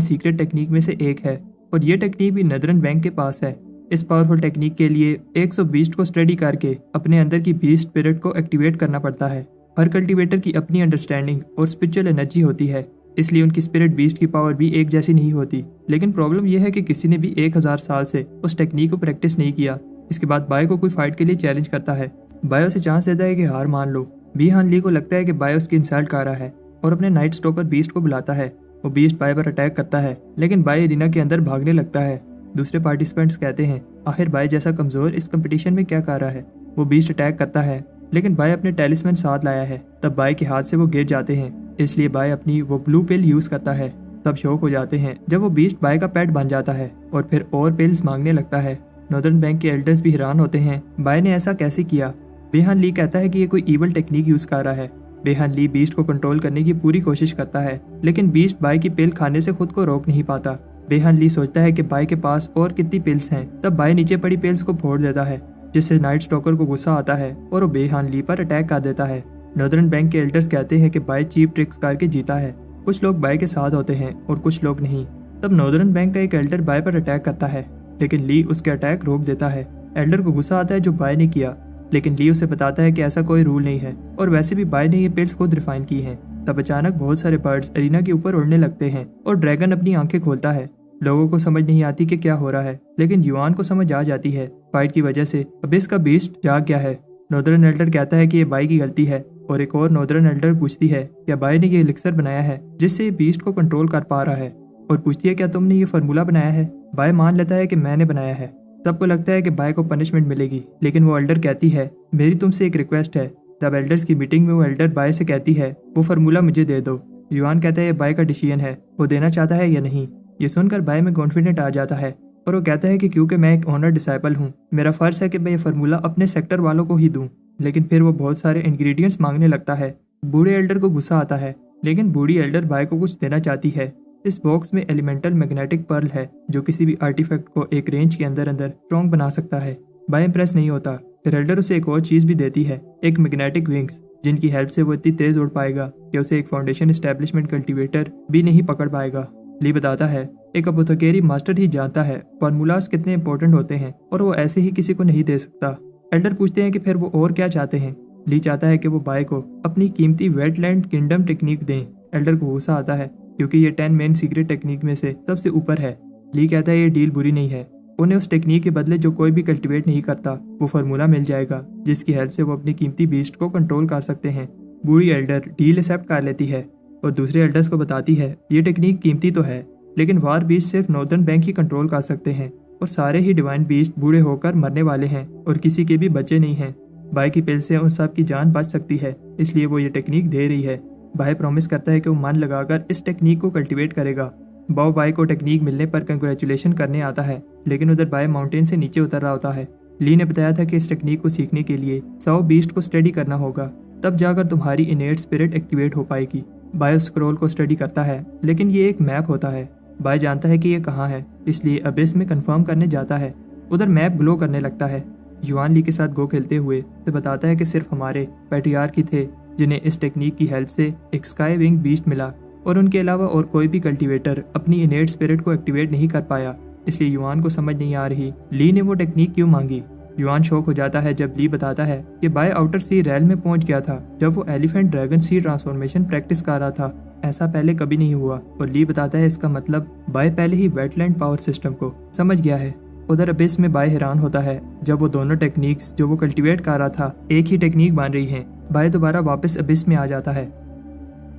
सीक्रेट टेक्निक में से एक है और ये टेक्निक भी नॉर्दर्न बैंक के पास है। इस पावरफुल टेक्निक के लिए 100 बीस्ट को स्टडी करके अपने अंदर की बीस्ट स्पिरिट को एक्टिवेट करना पड़ता है। हर कल्टीवेटर की अपनी अंडरस्टैंडिंग और स्पिरिचुअल एनर्जी होती है, इसलिए उनकी स्पिरिट बीस्ट की पावर भी एक जैसी नहीं होती। लेकिन प्रॉब्लम यह है कि किसी ने भी 1000 साल से उस टेक्निक को प्रैक्टिस नहीं किया। इसके बाद बाय को कोई फाइट के लिए चैलेंज करता है। बाय उसे चांस देता है कि हार मान लो। बी हान ली को लगता है कि बाय उसकी इंसल्ट कर रहा है और अपने नाइट स्टॉकर बीस्ट को बुलाता है। वो बीस्ट बाय पर अटैक करता है, लेकिन बाय एरिना के अंदर भागने लगता है। दूसरे पार्टिसिपेंट्स कहते हैं आखिर बाय जैसा कमजोर इस कंपटीशन में क्या कर रहा है। वो बीस्ट अटैक करता है, लेकिन बाय अपने टेलिस्मैन साथ लाया है। तब बाय के हाथ से वो गिर जाते हैं, इसलिए बाय अपनी वो ब्लू पिल यूज करता है। तब शौक हो जाते हैं जब वो बीस्ट बाय का पेट बन जाता है और फिर और पिल्स मांगने लगता है। नॉर्दर्न बैंक के एल्डर्स भी हैरान होते हैं, बाय ने ऐसा कैसे किया। बेहान ली कहता है कि ये कोई ईवल टेक्निक यूज कर रहा है। बेहान ली बीस्ट को कंट्रोल करने की पूरी कोशिश करता है, लेकिन बीस्ट बाय की पिल खाने से खुद को रोक नहीं पाता। बेहान ली सोचता है कि बाय के पास और कितनी पिल्स हैं। तब बाय नीचे पड़ी पिल्स को फोड़ देता है, जिससे नाइट स्टॉकर को गुस्सा आता है और वो बेहान ली पर अटैक कर देता है। नॉर्दर्न बैंक के एल्डर्स कहते हैं कि बाय चीप ट्रिक्स करके जीता है। कुछ लोग बाय के साथ होते हैं और कुछ लोग नहीं। तब नॉर्दर्न बैंक का एक एल्डर बाय पर अटैक करता है, लेकिन ली उसके अटैक रोक देता है। एल्डर को गुस्सा आता है जो बाय ने किया, लेकिन ली उसे बताता है कि ऐसा कोई रूल नहीं है और वैसे भी बाय ने ये पिल्स खुद रिफाइन की हैं। तब अचानक बहुत सारे बर्ड्स एरिना के ऊपर उड़ने लगते हैं और ड्रैगन अपनी आंखें खोलता है। लोगों को समझ नहीं आती कि क्या हो रहा है, लेकिन युआन को समझ आ जाती है। फाइट की वजह से अबिस का बीस्ट जाग गया है। नॉर्दर्न एल्डर कहता है कि ये बाय की गलती है और एक और नॉर्दर्न एल्डर पूछती है क्या बाय ने ये एलिक्सर बनाया है जिससे ये बीस्ट को कंट्रोल कर पा रहा है, और पूछती है क्या तुमने ये फार्मूला बनाया है। बाय मान लेता है कि मैंने बनाया है। सबको लगता है कि बाय को पनिशमेंट मिलेगी, लेकिन वो एल्डर कहती है मेरी तुमसे एक रिक्वेस्ट है। तब एल्डर्स की मीटिंग में वो एल्डर बाय से कहती है वो फार्मूला मुझे दे दो। युआन कहता है ये बाय का डिसीजन है, वो देना चाहता है या नहीं। ये सुनकर बाय में कॉन्फिडेंट आ जाता है और वो कहता है कि क्योंकि मैं एक ऑनर डिसाइपल हूँ, मेरा फर्ज है कि मैं ये फार्मूला अपने सेक्टर वालों को ही दूं। लेकिन फिर वो बहुत सारे इंग्रेडिएंट्स मांगने लगता है। बूढ़े एल्डर को गुस्सा आता है, लेकिन बूढ़ी एल्डर बाय को कुछ देना चाहती है। इस बॉक्स में एलिमेंटल मैग्नेटिक पर्ल है जो किसी भी आर्टिफैक्ट को एक रेंज के अंदर स्ट्रॉन्ग बना सकता है। बाय इंप्रेस नहीं होता। फिर एल्डर उसे एक और चीज भी देती है, एक मैग्नेटिक विंग्स, जिनकी हेल्प से वो इतनी तेज उड़ पाएगा कि उसे एक फाउंडेशन एस्टेब्लिशमेंट कल्टीवेटर भी नहीं पकड़ पाएगा। ली बताता है एक अपोथेकेरी मास्टर ही जानता है फार्मूलाज कितने इंपॉर्टेंट होते हैं और वो ऐसे ही किसी को नहीं दे सकता। एल्डर पूछते हैं कि फिर वो और क्या चाहते हैं। ली चाहता है कि वो बाय को अपनी कीमती वेटलैंड किंगडम टेक्निक दें। एल्डर को गुस्सा आता है क्योंकि ये 10 मेन सीक्रेट टेक्निक में से सबसे ऊपर है। ली कहता है ये डील बुरी नहीं है, उन्हें उस टेक्निक के बदले जो कोई भी कल्टीवेट नहीं करता वो फार्मूला मिल जाएगा जिसकी हेल्प से वो अपनी कीमती बीस्ट को कंट्रोल कर सकते हैं। बूढ़ी एल्डर डील एक्सेप्ट कर लेती है और दूसरे एल्डर्स को बताती है ये टेक्निक कीमती तो है, लेकिन वार बीस्ट सिर्फ नॉर्दर्न बैंक ही कंट्रोल कर सकते हैं और सारे ही डिवाइन बीस्ट बूढ़े होकर मरने वाले हैं और किसी के भी बच्चे नहीं हैं। बाय की पिल से उन सब की जान बच सकती है, इसलिए वो ये टेक्निक दे रही है। बाय प्रॉमिस करता है कि वो मन लगाकर इस टेक्निक को कल्टीवेट करेगा। बाओ बाय को टेक्निक मिलने पर कंग्रेचुलेशन करने आता है, लेकिन उधर बाय माउंटेन से नीचे उतर रहा होता है। ली ने बताया था कि इस टेक्निक को सीखने के लिए 100 बीस्ट को स्टडी करना होगा, तब जाकर तुम्हारी इनेट स्पिरिट एक्टिवेट हो पाएगी। बाय स्क्रॉल को स्टडी करता है, लेकिन ये एक मैप होता है। बाय जानता है कि ये कहाँ है, इसलिए अबिस में कंफर्म करने जाता है। उधर मैप ग्लो करने लगता है। युआन ली के साथ गो खेलते हुए तो बताता है कि सिर्फ हमारे पैट्रियार्क ही थे जिन्हें इस टेक्निक की हेल्प से एक स्काई विंग बीस्ट मिला, और उनके अलावा और कोई भी कल्टीवेटर अपनी इनेट स्पिरिट को एक्टिवेट नहीं कर पाया। इसलिए युआन को समझ नहीं आ रही ली ने वो टेक्निक क्यों मांगी। युआन शॉक हो जाता है जब ली बताता है कि बाय आउटर सी रैल में पहुंच गया था जब वो एलिफेंट ड्रैगन सी ट्रांसफॉर्मेशन प्रैक्टिस कर रहा था। ऐसा पहले कभी नहीं हुआ, और ली बताता है इसका मतलब बाय पहले ही वेटलैंड पावर सिस्टम को समझ गया है। उधर अबिस में बाय हैरान होता है जब वो दोनों टेक्निक्स जो वो कल्टीवेट कर रहा था एक ही टेक्निक बन रही हैं। बाय दोबारा वापस अबिस में आ जाता है।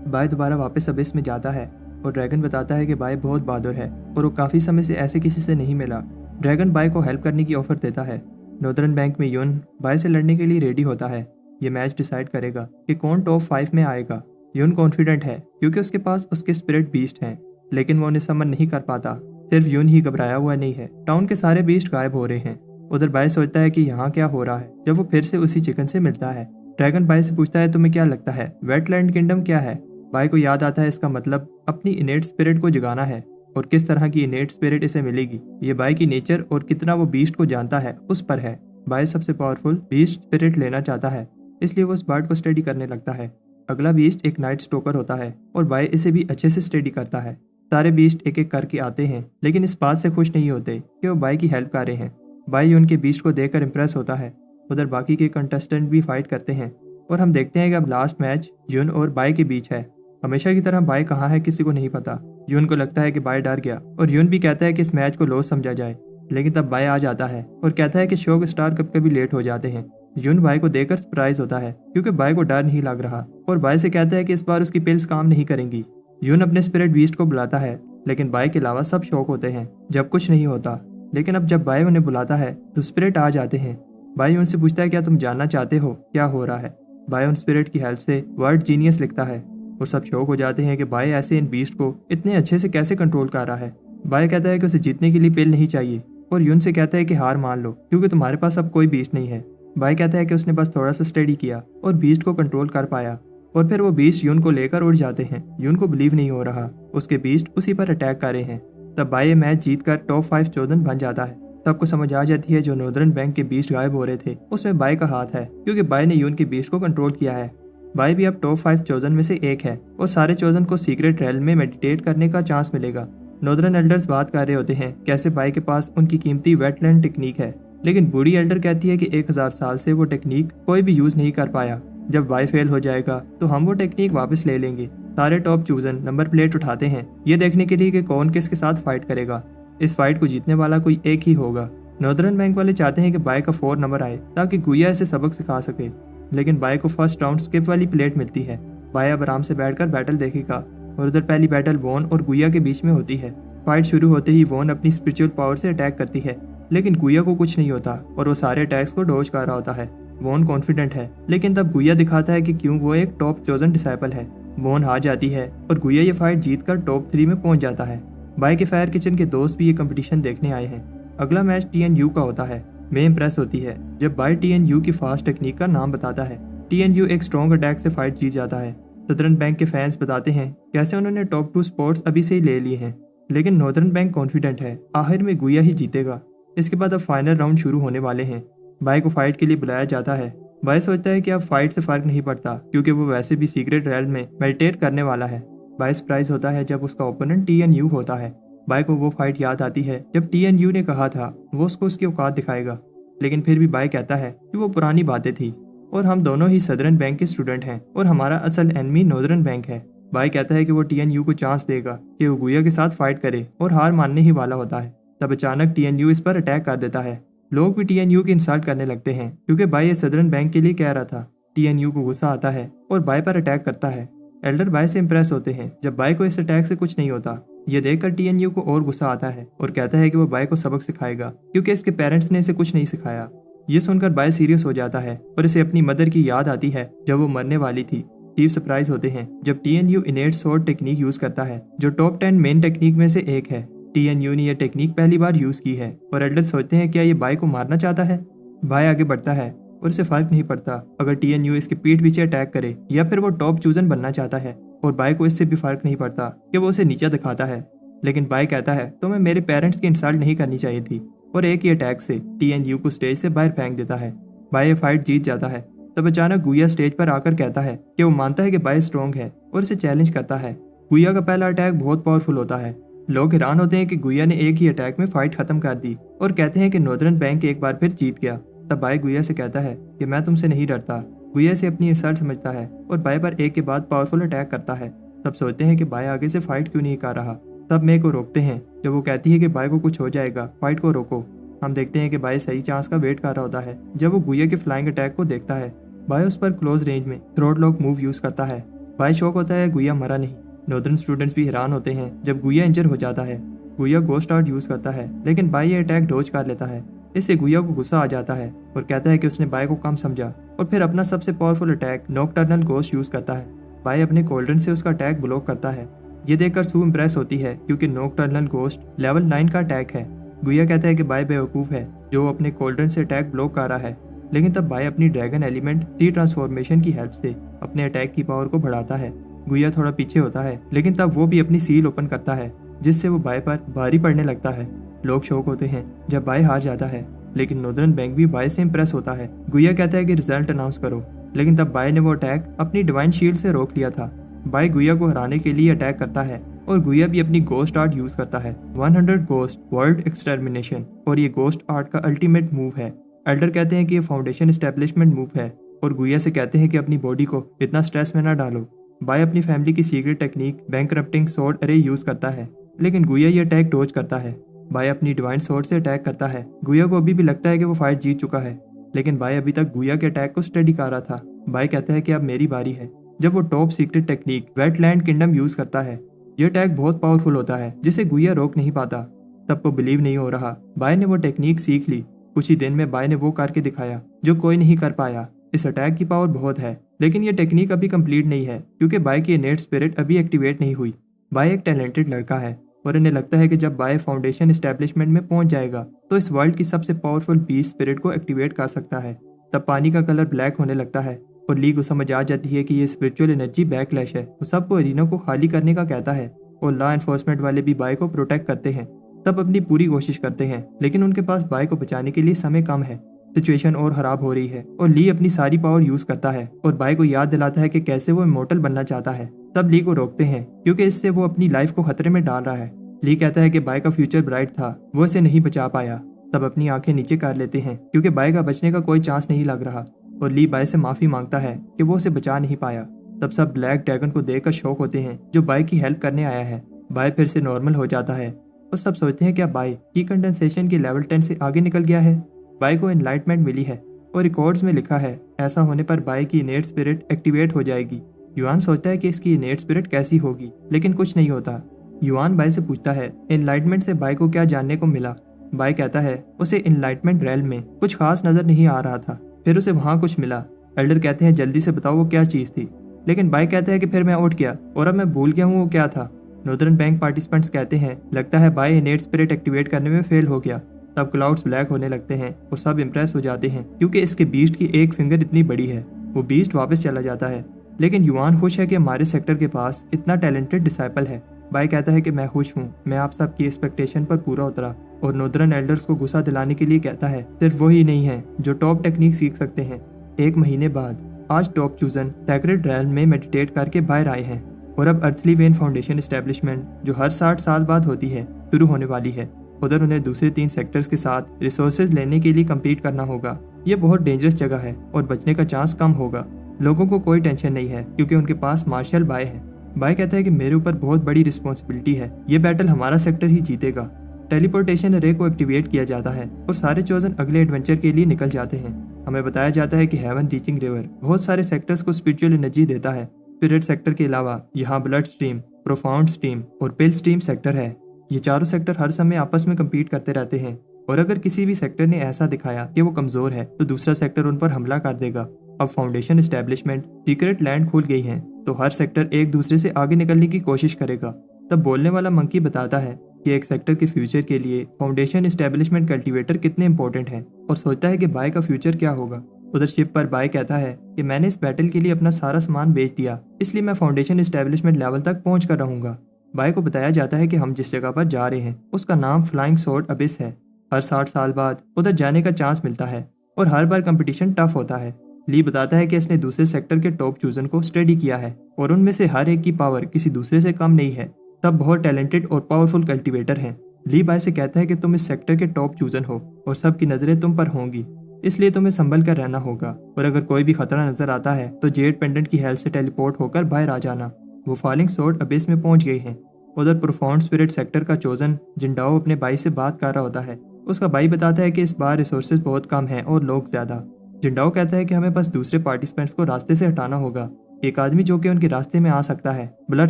बाय दोबारा वापस अबिस में जाता है और ड्रैगन बताता है कि बाय बहुत बहादुर है और वो काफी समय से ऐसे किसी से नहीं मिला। ड्रैगन बाय को हेल्प करने की ऑफर देता है। नॉर्दर्न बैंक में यून बाय से लड़ने के लिए रेडी होता है। ये मैच डिसाइड करेगा कि कौन टॉप 5 में आएगा। यून कॉन्फिडेंट है क्योंकि उसके पास उसके स्पिरिट बीस्ट हैं, लेकिन वो उन्हें समन नहीं कर पाता। सिर्फ यून ही घबराया हुआ नहीं है। टाउन के सारे बीस्ट गायब हो रहे हैं। उधर बाय सोचता है कि यहाँ क्या हो रहा है जब वो फिर से उसी चिकन से मिलता है। ड्रैगन बाय से पूछता है तुम्हें क्या लगता है वेटलैंड किंगडम क्या है। बाय को याद आता है इसका मतलब अपनी इनेट स्पिरिट को जगाना है, और किस तरह की इनेट स्पिरिट इसे मिलेगी ये बाय की नेचर और कितना वो बीस्ट को जानता है उस पर है। बाय सबसे पावरफुल बीस्ट स्पिरिट लेना चाहता है, इसलिए वो उस बर्ड को स्टडी करने लगता है। अगला बीस्ट एक नाइट स्टोकर होता है और बाय इसे भी अच्छे से स्टडी करता है। सारे बीस्ट एक एक करके आते हैं, लेकिन इस बात से खुश नहीं होते कि वो बाय की हेल्प कर रहे हैं। बाई यून के बीस्ट को देखकर इम्प्रेस होता है। उधर बाकी के कंटेस्टेंट भी फाइट करते हैं और हम देखते हैं कि अब लास्ट मैच यून और बाई के बीच है। हमेशा की तरह बाई कहाँ है किसी को नहीं पता। यून को लगता है कि बाई डर गया और यून भी कहता है कि इस मैच को लॉस समझा जाए, लेकिन तब बाई आ जाता है और कहता है कि शो के स्टार कभी कभी लेट हो जाते हैं। यून बाई को देखकर सरप्राइज होता है क्योंकि बाई को डर नहीं लग रहा और बाई से कहता है कि इस बार उसकी पिल्स काम नहीं करेंगी। यून अपने स्पिरिट बीस्ट को बुलाता है, लेकिन बाई के अलावा सब शौक होते हैं जब कुछ नहीं होता। लेकिन अब जब बाई उन्हें बुलाता है तो स्पिरिट आ जाते हैं। बाई उनसे पूछता है क्या तुम जानना चाहते हो क्या हो रहा है। बाई उन स्पिरिट की हेल्प से वर्ड जीनियस लिखता है और सब शौक हो जाते हैं कि बाई ऐसे इन बीस्ट को इतने अच्छे से कैसे कंट्रोल कर रहा है। बाई कहता है कि उसे जीतने के लिए पिल नहीं चाहिए और यून से कहता है कि हार मान लो क्योंकि तुम्हारे पास अब कोई बीस्ट नहीं है। बाई कहता है कि उसने बस थोड़ा सा स्टडी किया और बीस्ट को कंट्रोल कर पाया और फिर वो बीस्ट यून को लेकर उड़ जाते हैं। यून को बिलीव नहीं हो रहा उसके बीस्ट उसी पर अटैक कर रहे हैं। तब बाई ये मैच जीतकर टॉप 5 चोदन बन जाता है। सबको समझ आ जाती है जो नॉर्दर्न बैंक के बीस्ट गायब हो रहे थे उसमें बाई का हाथ है क्योंकि बाई ने यून के बीस्ट को कंट्रोल किया है। बाई भी अब टॉप 5 चोजन में से एक है और सारे चोजन को सीक्रेट रेल में मेडिटेट करने का चांस मिलेगा। नॉर्दर्न एल्डर्स बात कर रहे होते हैं कैसे बाई के पास उनकी कीमती वेटलैंड टेक्निक है, लेकिन बूढ़ी एल्डर कहती है कि 1000 साल से वो टेक्निक कोई भी यूज नहीं कर पाया। जब बाई फेल हो जाएगा तो हम वो टेक्निक वापस ले लेंगे। सारे टॉप चूजन नंबर प्लेट उठाते हैं ये देखने के लिए कि कौन किसके साथ फाइट करेगा। इस फाइट को जीतने वाला कोई एक ही होगा। नॉर्दर्न बैंक वाले चाहते हैं कि बाई का 4 नंबर आए ताकि गुया इसे सबक सिखा सके, लेकिन बाई को फर्स्ट राउंड स्किप वाली प्लेट मिलती है। बाई अब आराम से बैठकर बैटल देखेगा और उधर पहली बैटल वॉन और गुया के बीच में होती है। फाइट शुरू होते ही वॉन अपनी स्पिरिचुअल पावर से अटैक करती है, लेकिन गुया को कुछ नहीं होता और वो सारे अटैक्स को डॉज कर रहा होता है। वॉन कॉन्फिडेंट है, लेकिन तब गुया दिखाता है कि क्यों वो एक टॉप चोजन डिसाइपल है। वॉन हार जाती है और गुया ये फाइट जीतकर टॉप 3 में पहुंच जाता है। बाई के फायर किचन के दोस्त भी ये कंपटीशन देखने आए हैं। अगला मैच TNU का होता है। मैं इम्प्रेस होती है जब बाई TNU की फास्ट टेक्निक का नाम बताता है। TNU एक स्ट्रॉन्ग अटैक से फाइट जीत जाता है। सदर्न बैंक के फैंस बताते हैं कैसे उन्होंने टॉप 2 स्पॉट्स अभी से ही ले लिए हैं, लेकिन नॉर्दर्न बैंक कॉन्फिडेंट है आखिर में गुया ही जीतेगा। इसके बाद अब फाइनल राउंड शुरू होने वाले हैं। बाई को फाइट के लिए बुलाया जाता है। बाई सोचता है कि अब फाइट से फर्क नहीं पड़ता क्योंकि वो वैसे भी सीक्रेट रेल में मेडिटेट करने वाला है। बाई सरप्राइज होता है जब उसका ओपोनेंट TNU होता है। बाई को वो फाइट याद आती है जब TNU ने कहा था वो उसको उसकी औकात दिखाएगा, लेकिन फिर भी बाई कहता है कि वो पुरानी बातें थी और हम दोनों ही सदर्न बैंक के स्टूडेंट हैं और हमारा असल एनिमी नॉर्दर्न बैंक है। बाई कहता है कि वो TNU को चांस देगा कि वो गुया के साथ फाइट करे और हार मानने ही वाला होता है। तब अचानक TNU इस पर अटैक कर देता है। लोग भी TNU की इंसल्ट करने लगते हैं क्योंकि बाई ये सदर्न बैंक के लिए कह रहा था। TNU को गुस्सा आता है और बाई पर अटैक करता है। एल्डर बाई से इम्प्रेस होते हैं जब बाई को इस अटैक से कुछ नहीं होता। ये देखकर TNU को और गुस्सा आता है और कहता है कि वो बाई को सबक सिखाएगा क्योंकि इसके पेरेंट्स ने इसे कुछ नहीं सिखाया। ये सुनकर बाई सीरियस हो जाता है और इसे अपनी मदर की याद आती है जब वो मरने वाली थी। चीफ सरप्राइज होते हैं जब TNU इनेट स्वॉर्ड टेक्निक यूज करता है जो टॉप 10 मेन टेक्निक में से एक है। TNU ने यह टेक्निक पहली बार यूज की है और एल्डर सोचते हैं क्या ये बाई को मारना चाहता है। बाई आगे बढ़ता है और इसे फर्क नहीं पड़ता अगर TNU इसके पीठ पीछे अटैक करे या फिर वो टॉप चूजन बनना चाहता है, और बाई को इससे भी फर्क नहीं पड़ता कि वो उसे नीचा दिखाता है। लेकिन बाई कहता है तो मैं मेरे पेरेंट्स की इंसल्ट नहीं करनी चाहिए थी और एक ही अटैक से TNU को स्टेज से बाहर फेंक देता है। बाई ये फाइट जीत जाता है। तब अचानक गुया स्टेज पर आकर कहता है कि वो मानता है कि बाई स्ट्रॉन्ग है और इसे चैलेंज करता है। गुया का पहला अटैक बहुत पावरफुल होता है। लोग हैरान होते हैं कि गुया ने एक ही अटैक में फाइट खत्म कर दी और कहते हैं कि नॉर्दर्न बैंक एक बार फिर जीत गया। तब बाई गुया से कहता है कि मैं तुमसे नहीं डरता। गुया से अपनी इंसल्ट समझता है और बाई पर एक के बाद पावरफुल अटैक करता है। तब सोचते हैं कि बाई आगे से फाइट क्यों नहीं कर रहा। तब मे को रोकते हैं जब वो कहती है कि बाई को कुछ हो जाएगा, फाइट को रोको। हम देखते हैं कि बाई सही चांस का वेट कर रहा होता है। जब वो गुया के फ्लाइंग अटैक को देखता है, बाई उस पर क्लोज रेंज में थ्रोट लॉक मूव यूज करता है। बाई शॉक होता है गुया मरा नहीं। नॉर्दर्न स्टूडेंट्स भी हैरान होते हैं जब गुया इंजर हो जाता है। गुया गोस्ट आर्ट यूज करता है, लेकिन बाई ये अटैक डॉज कर लेता है। इससे गुया को गुस्सा आ जाता है और कहता है कि उसने बाई को कम समझा और फिर अपना सबसे powerful attack nocturnal ghost use करता है। बाई अपने कोल्डन से उसका अटैक ब्लॉक करता है। ये देखकर सू इम्प्रेस होती है क्योंकि नॉकटर्नल गोस्ट लेवल 9 का अटैक है। गुया कहता है कि बाई बेवकूफ है जो अपने कोल्डन से अटैक ब्लॉक कर रहा है, लेकिन तब बाई अपनी ड्रैगन एलिमेंट टी ट्रांसफॉर्मेशन की हेल्प से अपने अटैक की पावर को बढ़ाता है। गुया थोड़ा पीछे होता है, लेकिन तब वो भी अपनी सील ओपन करता है जिससे वो बाई पर भारी पड़ने लगता है। लोग शौक होते हैं जब बाई हार जाता है, लेकिन नॉर्दर्न बैंक भी बाई से इम्प्रेस होता है। गुया कहता है कि रिजल्ट अनाउंस करो, लेकिन तब बाई ने वो अटैक अपनी डिवाइन शील्ड से रोक लिया था। बाई गुया को हराने के लिए अटैक करता है, और गुया भी अपनी गोस्ट आर्ट यूज करता है 100 गोस्ट वर्ल्ड एक्सटर्मिनेशन, और ये गोस्ट आर्ट का अल्टीमेट मूव है। एल्डर कहते हैं कि ये फाउंडेशन एस्टेब्लिशमेंट मूव है और गुया से कहते हैं कि अपनी बॉडी को इतना स्ट्रेस में ना डालो। बाय अपनी फैमिली की सीक्रेट टेक्निक बैंकरप्टिंग स्वॉर्ड अरे यूज करता है, लेकिन गुया ये अटैक डॉज करता है। बाय अपनी डिवाइन स्वॉर्ड से अटैक करता है। गुया को अभी भी लगता है कि वो फाइट जीत चुका है, लेकिन बाय अभी तक गुया के अटैक को स्टडी कर रहा था। बाय कहता है कि अब मेरी बारी है। जब वो top secret technique wetland kingdom use करता है, यह अटैक बहुत पावरफुल होता है जिसे गुया रोक नहीं पाता। सबको बिलीव नहीं हो रहा। बाय ने वो टेक्निक सीख ली। कुछ ही दिन में बाय ने वो करके दिखाया जो कोई नहीं कर पाया। इस अटैक की पावर बहुत है, लेकिन ये टेक्निक अभी कंप्लीट नहीं है क्योंकि बाय की इनेट स्पिरिट अभी एक्टिवेट नहीं हुई। बाय एक टैलेंटेड लड़का है और इन्हें लगता है कि जब बाय फाउंडेशन एस्टेब्लिशमेंट में पहुंच जाएगा तो इस वर्ल्ड की सबसे पावरफुल बीस्ट स्पिरिट को एक्टिवेट कर सकता है। तब पानी का कलर ब्लैक होने लगता है और ली को समझ आ जाती है कि ये स्पिरिचुअल एनर्जी बैकलैश है। वो सबको एरिना को खाली करने का कहता है और लॉ एनफोर्समेंट वाले भी बाय को प्रोटेक्ट करते हैं। सब अपनी पूरी कोशिश करते हैं, लेकिन उनके पास बाय को बचाने के लिए समय कम है। सिचुएशन और खराब हो रही है और ली अपनी सारी पावर यूज करता है और बाय को याद दिलाता है कि कैसे वो इमोर्टल बनना चाहता है। तब ली को रोकते हैं क्योंकि इससे वो अपनी लाइफ को खतरे में डाल रहा है। ली कहता है कि बाय का फ्यूचर ब्राइट था, वो इसे नहीं बचा पाया। तब अपनी आंखें नीचे कर लेते हैं क्योंकि बाय का बचने का कोई चांस नहीं लग रहा और ली बाय से माफी मांगता है कि वो उसे बचा नहीं पाया। तब सब ब्लैक ड्रैगन को देखकर शॉक होते हैं जो बाय की हेल्प करने आया है। बाय फिर से नॉर्मल हो जाता है और सब सोचते हैं क्या बाय की कंडेंसेशन की लेवल 10 से आगे निकल गया है। बाय को एनलाइटमेंट मिली है और रिकॉर्ड्स में लिखा है ऐसा होने पर बाय की इनेट स्पिरिट एक्टिवेट हो जाएगी। युआन सोचता है कि इसकी इनेट स्पिरिट कैसी होगी, लेकिन कुछ नहीं होता। युआन बाय से पूछता है एनलाइटमेंट से बाय को क्या जानने को मिला। बाय कहता है उसे एनलाइटमेंट रेल में कुछ खास नजर नहीं आ रहा था, फिर उसे वहां कुछ मिला। एल्डर कहते हैं जल्दी से बताओ वो क्या चीज थी, लेकिन बाय कहता है कि फिर मैं उठ गया और अब मैं भूल गया हूँ वो क्या था। नॉर्दर्न बैंक पार्टिसिपेंट्स कहते हैं लगता है बाय इनेट स्पिरिट एक्टिवेट करने में फेल हो गया। तब क्लाउड्स ब्लैक होने लगते हैं और सब इम्प्रेस हो जाते हैं क्योंकि इसके बीस्ट की एक फिंगर इतनी बड़ी है। वो बीस्ट वापस चला जाता है, लेकिन युआन खुश है कि हमारे सेक्टर के पास इतना टैलेंटेड डिसाइपल है। बाय कहता है कि मैं खुश हूँ, मैं आप सबकी एक्सपेक्टेशन पर पूरा उतरा। और नॉर्दर्न एल्डर्स को गुस्सा दिलाने के लिए कहता है सिर्फ वही नहीं है जो टॉप टेक्निक सीख सकते हैं। 1 महीने बाद आज टॉप चूजन सैक्रेड रैल्म में मेडिटेट करके बाहर आए हैं और अब अर्थली वेन फाउंडेशन एस्टेब्लिशमेंट जो हर 60 साल बाद होती है शुरू होने वाली है। उधर उन्हें दूसरे 3 सेक्टर्स के साथ रिसोर्सेज लेने के लिए कम्पीट करना होगा। ये बहुत डेंजरस जगह है और बचने का चांस कम होगा। लोगों को कोई टेंशन नहीं है क्योंकि उनके पास मार्शल बाय है। बाय कहता है कि मेरे ऊपर बहुत बड़ी रिस्पॉन्सिबिलिटी है, ये बैटल हमारा सेक्टर ही जीतेगा। टेलीपोर्टेशन रे को एक्टिवेट किया जाता है और सारे चोजन अगले एडवेंचर के लिए निकल जाते हैं। हमें बताया जाता है कि हेवन रीचिंग रिवर बहुत सारे सेक्टर्स को स्पिरिचुअल एनर्जी देता है। स्पिरिट सेक्टर के अलावा यहाँ ब्लड स्ट्रीम, प्रोफाउंड स्ट्रीम और पिल स्ट्रीम सेक्टर है। ये चारों सेक्टर हर समय आपस में कम्पीट करते रहते हैं और अगर किसी भी सेक्टर ने ऐसा दिखाया कि वो कमजोर है तो दूसरा सेक्टर उन पर हमला कर देगा। अब फाउंडेशन एस्टेब्लिशमेंट सीक्रेट लैंड खुल गई है तो हर सेक्टर एक दूसरे से आगे निकलने की कोशिश करेगा। तब बोलने वाला मंकी बताता है कि एक सेक्टर के फ्यूचर के लिए फाउंडेशन एस्टेब्लिशमेंट कल्टीवेटर कितने इंपॉर्टेंट हैं और सोचता है कि बाय का फ्यूचर क्या होगा। उधर शिप पर बाय कहता है कि मैंने इस बैटल के लिए अपना सारा सामान बेच दिया, इसलिए मैं फाउंडेशन एस्टेब्लिशमेंट लेवल तक पहुंच कर रहूंगा। बाय को बताया जाता है कि हम जिस जगह पर जा रहे हैं उसका नाम फ्लाइंग स्वॉर्ड अबिस है। हर 60 साल बाद उधर जाने का चांस मिलता है और हर बार कंपटीशन टफ होता है। ली बताता है कि इसने दूसरे सेक्टर के टॉप चूजन को स्टडी किया है और उनमें से हर एक की पावर किसी दूसरे से कम नहीं है। तब बहुत टैलेंटेड और पावरफुल कल्टीवेटर हैं। ली बाय से कहता है कि तुम इस सेक्टर के टॉप चूजन हो और सबकी नजरें तुम पर होंगी, इसलिए तुम्हें संभल कर रहना होगा और अगर कोई भी खतरा नजर आता है तो जेड पेंडेंट की हेल्प से टेलीपोर्ट होकर बाहर आ जाना। वो फॉलिंग स्वॉर्ड अबिस में पहुंच गए हैं। उधर प्रोफाउंड स्पिरिट सेक्टर का चोजन जिंडाओ अपने भाई से बात कर रहा होता है। उसका भाई बताता है कि इस बार रिसोर्सेज बहुत कम हैं और लोग ज्यादा। जिंडाओ कहता है कि हमें बस दूसरे पार्टिसिपेंट्स को रास्ते से हटाना होगा। एक आदमी जो कि उनके रास्ते में आ सकता है ब्लड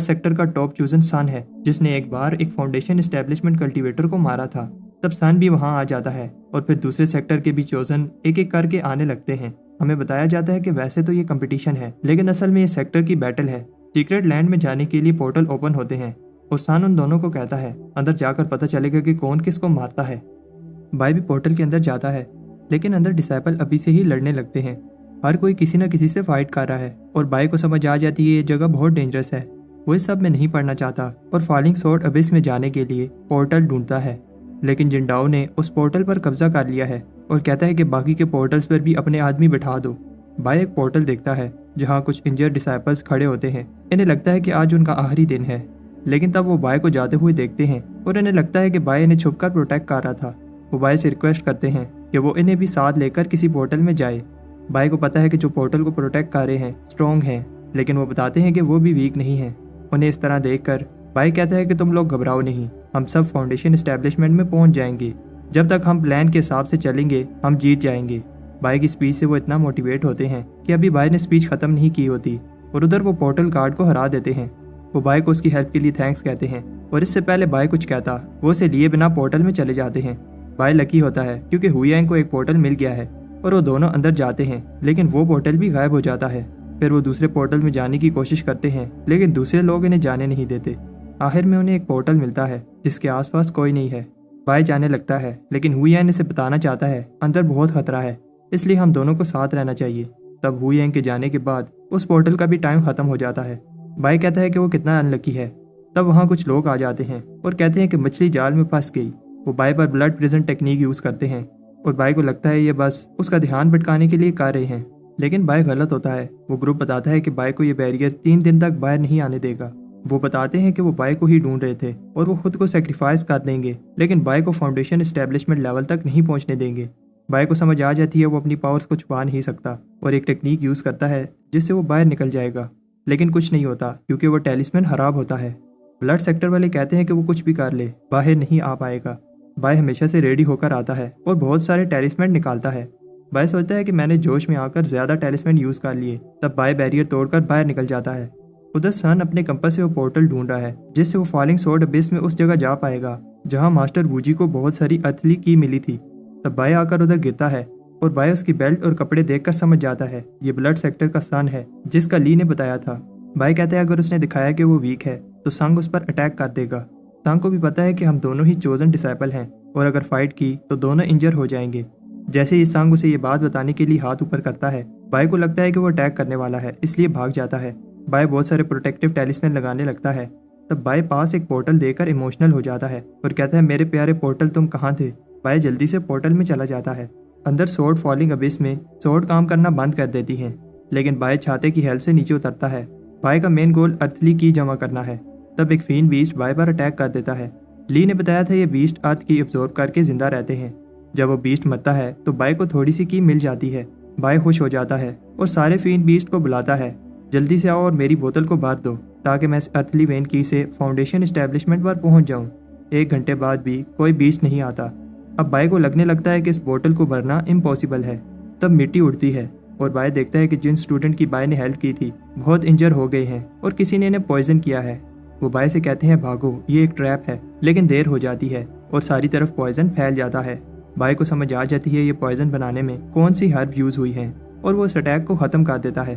सेक्टर का टॉप चूजन सन है, जिसने एक बार एक फाउंडेशन एस्टेब्लिशमेंट कल्टीवेटर को मारा था। तब सन भी वहां आ जाता है और फिर दूसरे सेक्टर के भी चोजन एक एक करके आने लगते हैं। हमें बताया जाता है कि वैसे तो ये कंपटीशन है, लेकिन असल में ये सेक्टर की बैटल है। सीक्रेट लैंड में जाने के लिए पोर्टल ओपन होते हैं और सन उन दोनों को कहता है अंदर जाकर पता चलेगा कि कौन किसको मारता है। बाय भी पोर्टल के अंदर जाता है, लेकिन अंदर डिसाइपल अभी से ही लड़ने लगते हैं। हर कोई किसी न किसी से फाइट कर रहा है और बाय को समझ आ जाती है ये जगह बहुत डेंजरस है। वो इस सब में नहीं पड़ना चाहता और फॉलिंग स्वॉर्ड अबिस में जाने के लिए पोर्टल ढूंढता है, लेकिन जिंडाओ ने उस पोर्टल पर कब्जा कर लिया है और कहता है कि बाकी के पोर्टल्स पर भी अपने आदमी बिठा दो। बाय एक पोर्टल देखता है जहाँ कुछ इंजर्ड डिसाइपल्स खड़े होते हैं। इन्हें लगता है कि आज उनका आखिरी दिन है। लेकिन तब वो बाय को जाते हुए देखते हैं और इन्हें लगता है कि बाय इन्हें छुपकर प्रोटेक्ट कर रहा था। वो बाय से रिक्वेस्ट करते हैं कि वो इन्हें भी साथ लेकर किसी पोर्टल में जाए। बाय को पता है कि जो पोर्टल को प्रोटेक्ट कर रहे हैं स्ट्रॉन्ग हैं, लेकिन वो बताते हैं कि वो भी वीक नहीं हैं। उन्हें इस तरह देखकर बाय कहता है कि तुम लोग घबराओ नहीं, हम सब फाउंडेशन एस्टेब्लिशमेंट में पहुंच जाएंगे। जब तक हम प्लान के हिसाब से चलेंगे हम जीत जाएंगे। बाय की स्पीच से वो इतना मोटिवेट होते हैं कि अभी बाय ने स्पीच खत्म नहीं की होती और उधर वो पोर्टल गार्ड को हरा देते हैं। वो बाय को उसकी हेल्प के लिए थैंक्स कहते हैं और इससे पहले बाय कुछ कहता वो उसे लिए बिना पोर्टल में चले जाते हैं। बाय लकी होता है क्योंकि हुईयांग को एक पोर्टल मिल गया है और वो दोनों अंदर जाते हैं, लेकिन वो पोर्टल भी गायब हो जाता है। फिर वो दूसरे पोर्टल में जाने की कोशिश करते हैं, लेकिन दूसरे लोग इन्हें जाने नहीं देते। आखिर में उन्हें एक पोर्टल मिलता है जिसके आसपास कोई नहीं है। बाय जाने लगता है, लेकिन हुईयांग इसे बताना चाहता है अंदर बहुत खतरा है, इसलिए हम दोनों को साथ रहना चाहिए। तब हुईयांग के जाने के बाद उस पोर्टल का भी टाइम खत्म हो जाता है। बाय कहता है कि वो कितना अनलकी है। तब वहाँ कुछ लोग आ जाते हैं और कहते हैं कि मछली जाल में फंस गई। वो बाय पर ब्लड प्रिजन टेक्निक यूज़ करते हैं और बाय को लगता है ये बस उसका ध्यान भटकाने के लिए कर रहे हैं, लेकिन बाय गलत होता है। वो ग्रुप बताता है कि बाय को ये बैरियर 3 दिन तक बाहर नहीं आने देगा। वो बताते हैं कि वो बाय को ही ढूंढ रहे थे और वो खुद को सेक्रीफाइस कर देंगे, लेकिन बाय को फाउंडेशन एस्टेब्लिशमेंट लेवल तक नहीं पहुंचने देंगे। बाय को समझ आ जाती है वो अपनी पावर्स को छुपा नहीं सकता और एक टेक्निक यूज़ करता है जिससे वो बाहर निकल जाएगा, लेकिन कुछ नहीं होता क्योंकि वो टेलिस्मैन खराब होता है। ब्लड सेक्टर वाले कहते हैं कि वो कुछ भी कर ले बाहर नहीं आ पाएगा। बाय हमेशा से रेडी होकर आता है और बहुत सारे टेलिस्मैन निकालता है। बाय सोचता है कि मैंने जोश में आकर ज़्यादा टेलिस्मैन यूज़ कर लिए। तब बाय बैरियर तोड़कर बाहर निकल जाता है। उधर सन अपने कंपास से वो पोर्टल ढूंढ रहा है जिससे वो फॉलिंग सोर्ड अबिस में उस जगह जा पाएगा जहां मास्टर वूजी को बहुत सारी अर्थली की मिली थी। तब बाय आकर उधर गिरता है और बाय उसकी बेल्ट और कपड़े देखकर समझ जाता है ये ब्लड सेक्टर का सन है जिसका ली ने बताया था। बाय कहता है अगर उसने दिखाया कि वो वीक है तो संग उस पर अटैक कर देगा। संग को भी पता है कि हम दोनों ही चोजन डिसाइपल हैं और अगर फाइट की तो दोनों इंजर हो जाएंगे। जैसे ही संग उसे ये बात बताने के लिए हाथ ऊपर करता है, बाय को लगता है कि वो अटैक करने वाला है, इसलिए भाग जाता है। बाय बहुत सारे प्रोटेक्टिव टेलिस्मैन लगाने लगता है। तब बाय पास एक पोर्टल देकर इमोशनल हो जाता है और कहता है मेरे प्यारे पोर्टल तुम कहाँ थे। बाय जल्दी से पोर्टल में चला जाता है। अंदर सोर्ड फॉलिंग अबिस में सोर्ड काम करना बंद कर देती हैं, लेकिन बाय छाते की हेल्प से नीचे उतरता है। बाय का मेन गोल अर्थली की जमा करना है। तब एक फीन बीस्ट बाय पर अटैक कर देता है। ली ने बताया था ये बीस्ट अर्थ की एब्जॉर्ब करके जिंदा रहते हैं। जब वो बीस्ट मरता है तो बाय को थोड़ी सी की मिल जाती है। बाय खुश हो जाता है और सारे फीन बीस्ट को बुलाता है, जल्दी से आओ और मेरी बोतल को भर दो ताकि मैं इस अर्थली वेन की से फाउंडेशन एस्टेब्लिशमेंट पर पहुंच जाऊं। 1 घंटे बाद भी कोई बीस्ट नहीं आता। अब बाय को लगने लगता है कि इस बोतल को भरना इम्पॉसिबल है। तब मिट्टी उड़ती है और बाय देखता है कि जिन स्टूडेंट की बाय ने हेल्प की थी बहुत इंजर हो गए हैं और किसी ने इन्हें पॉइजन किया है। वो बाय से कहते हैं भागो, ये एक ट्रैप है, लेकिन देर हो जाती है और सारी तरफ पॉइजन फैल जाता है। बाय को समझ आ जाती है ये पॉइजन बनाने में कौन सी हर्ब यूज हुई है और वो उस अटैक को खत्म कर देता है।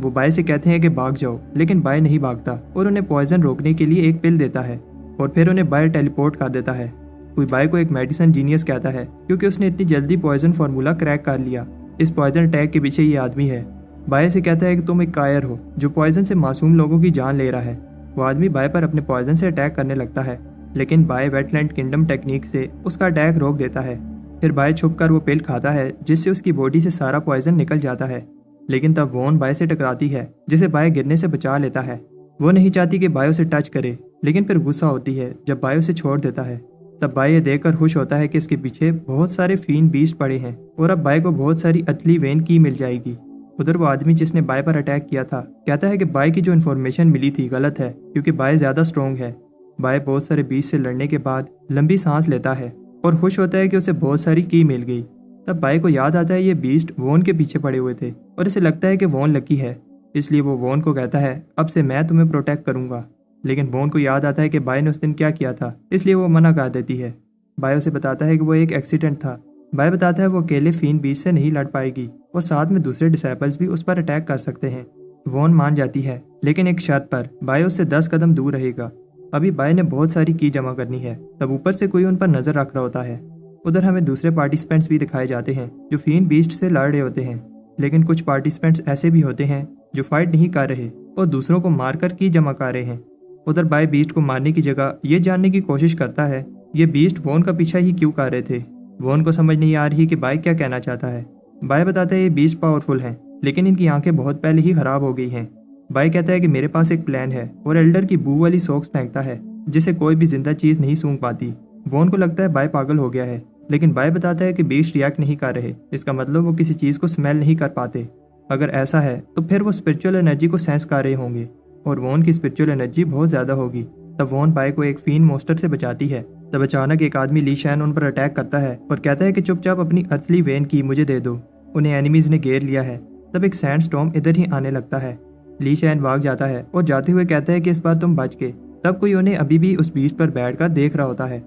वो बाय से कहते हैं कि भाग जाओ, लेकिन बाय नहीं भागता और उन्हें पॉइजन रोकने के लिए एक पिल देता है और फिर उन्हें बाय टेलीपोर्ट कर देता है। कोई बाय को एक मेडिसिन जीनियस कहता है क्योंकि उसने इतनी जल्दी पॉइजन फार्मूला क्रैक कर लिया। इस पॉइजन अटैक के पीछे ये आदमी है। बाय से कहता है कि तुम एक कायर हो जो पॉइजन से मासूम लोगों की जान ले रहा है। वो आदमी बाय पर अपने पॉइजन से अटैक करने लगता है, लेकिन बाय वेटलैंड किंगडम टेक्निक से उसका अटैक रोक देता है। फिर बाय छुपकर वो पिल खाता है जिससे उसकी बॉडी से सारा पॉइजन निकल जाता है, लेकिन तब वॉन बाय से टकराती है जिसे बाय गिरने से बचा लेता है। वो नहीं चाहती कि बाय उसे टच करे, लेकिन फिर गुस्सा होती है जब बाय उसे छोड़ देता है। तब बाय ये देखकर खुश होता है कि इसके पीछे बहुत सारे फीन बीस्ट पड़े हैं और अब बाय को बहुत सारी अतली वेन की मिल जाएगी। उधर वो आदमी जिसने बाय पर अटैक किया था कहता है कि बाय की जो इन्फॉर्मेशन मिली थी गलत है क्योंकि बाय ज़्यादा स्ट्रॉन्ग है। बाय बहुत सारे बीस्ट से लड़ने के बाद लंबी सांस लेता है और खुश होता है कि उसे बहुत सारी की मिल गई। तब बाय को याद आता है ये बीस्ट वॉन के पीछे पड़े हुए थे और इसे लगता है कि वॉन लकी है, इसलिए वो वॉन को कहता है अब से मैं तुम्हें प्रोटेक्ट करूंगा। लेकिन वॉन को याद आता है कि बाय ने उस दिन क्या किया था, इसलिए वो मना कर देती है। बाय उसे बताता है कि वो एक एक्सीडेंट था। बाय बताता है वो अकेले फीन बीस्ट से नहीं लड़ पाएगी और साथ में दूसरे डिसाइपल्स भी उस पर अटैक कर सकते हैं। वॉन मान जाती है, लेकिन एक शर्त पर, बाय उससे 10 कदम दूर रहेगा। अभी बाय ने बहुत सारी की जमा करनी है। तब ऊपर से कोई उन पर नजर रख रहा होता है। उधर हमें दूसरे पार्टिसिपेंट्स भी दिखाए जाते हैं जो फीन बीस्ट से लड़ रहे होते हैं, लेकिन कुछ पार्टिसिपेंट्स ऐसे भी होते हैं जो फाइट नहीं कर रहे और दूसरों को मारकर की जमा कर रहे हैं। उधर बाय बीस्ट को मारने की जगह ये जानने की कोशिश करता है ये बीस्ट वॉन का पीछा ही क्यों कर रहे थे। वॉन को समझ नहीं आ रही कि बाय क्या कहना चाहता है। बाय बताता है ये बीस्ट पावरफुल हैं, लेकिन इनकी आंखें बहुत पहले ही खराब हो गई हैं। बाय कहता है कि मेरे पास एक प्लान है और एल्डर की बू वाली सॉक्स फेंकता है जिसे कोई भी जिंदा चीज नहीं सूंघ पाती। वॉन को लगता है बाय पागल हो गया है, लेकिन बाय बताता है कि बीस्ट रिएक्ट नहीं कर रहे, इसका मतलब वो किसी चीज को स्मेल नहीं कर पाते। अगर ऐसा है तो फिर वो स्पिरिचुअल एनर्जी को सेंस कर रहे होंगे और वॉन की स्पिरिचुअल एनर्जी बहुत ज्यादा होगी। तब वॉन बाय को एक फीन मोस्टर से बचाती है। तब अचानक एक आदमी ली शैन उन पर अटैक करता है और कहता है कि चुपचाप अपनी अर्थली वेन की मुझे दे दो, उन्हें एनिमीज ने घेर लिया है। तब एक सैंड स्टॉर्म इधर ही आने लगता है। ली शैन भाग जाता है और जाते हुए कहता है कि इस बार तुम बच गए। तब कोई उन्हें अभी भी उस बीच पर बैठकर देख रहा होता है।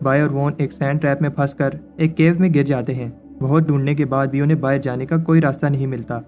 बाय और वॉन एक सैंड ट्रैप में फंसकर एक केव में गिर जाते हैं। बहुत ढूंढने के बाद भी उन्हें बाहर जाने का कोई रास्ता नहीं मिलता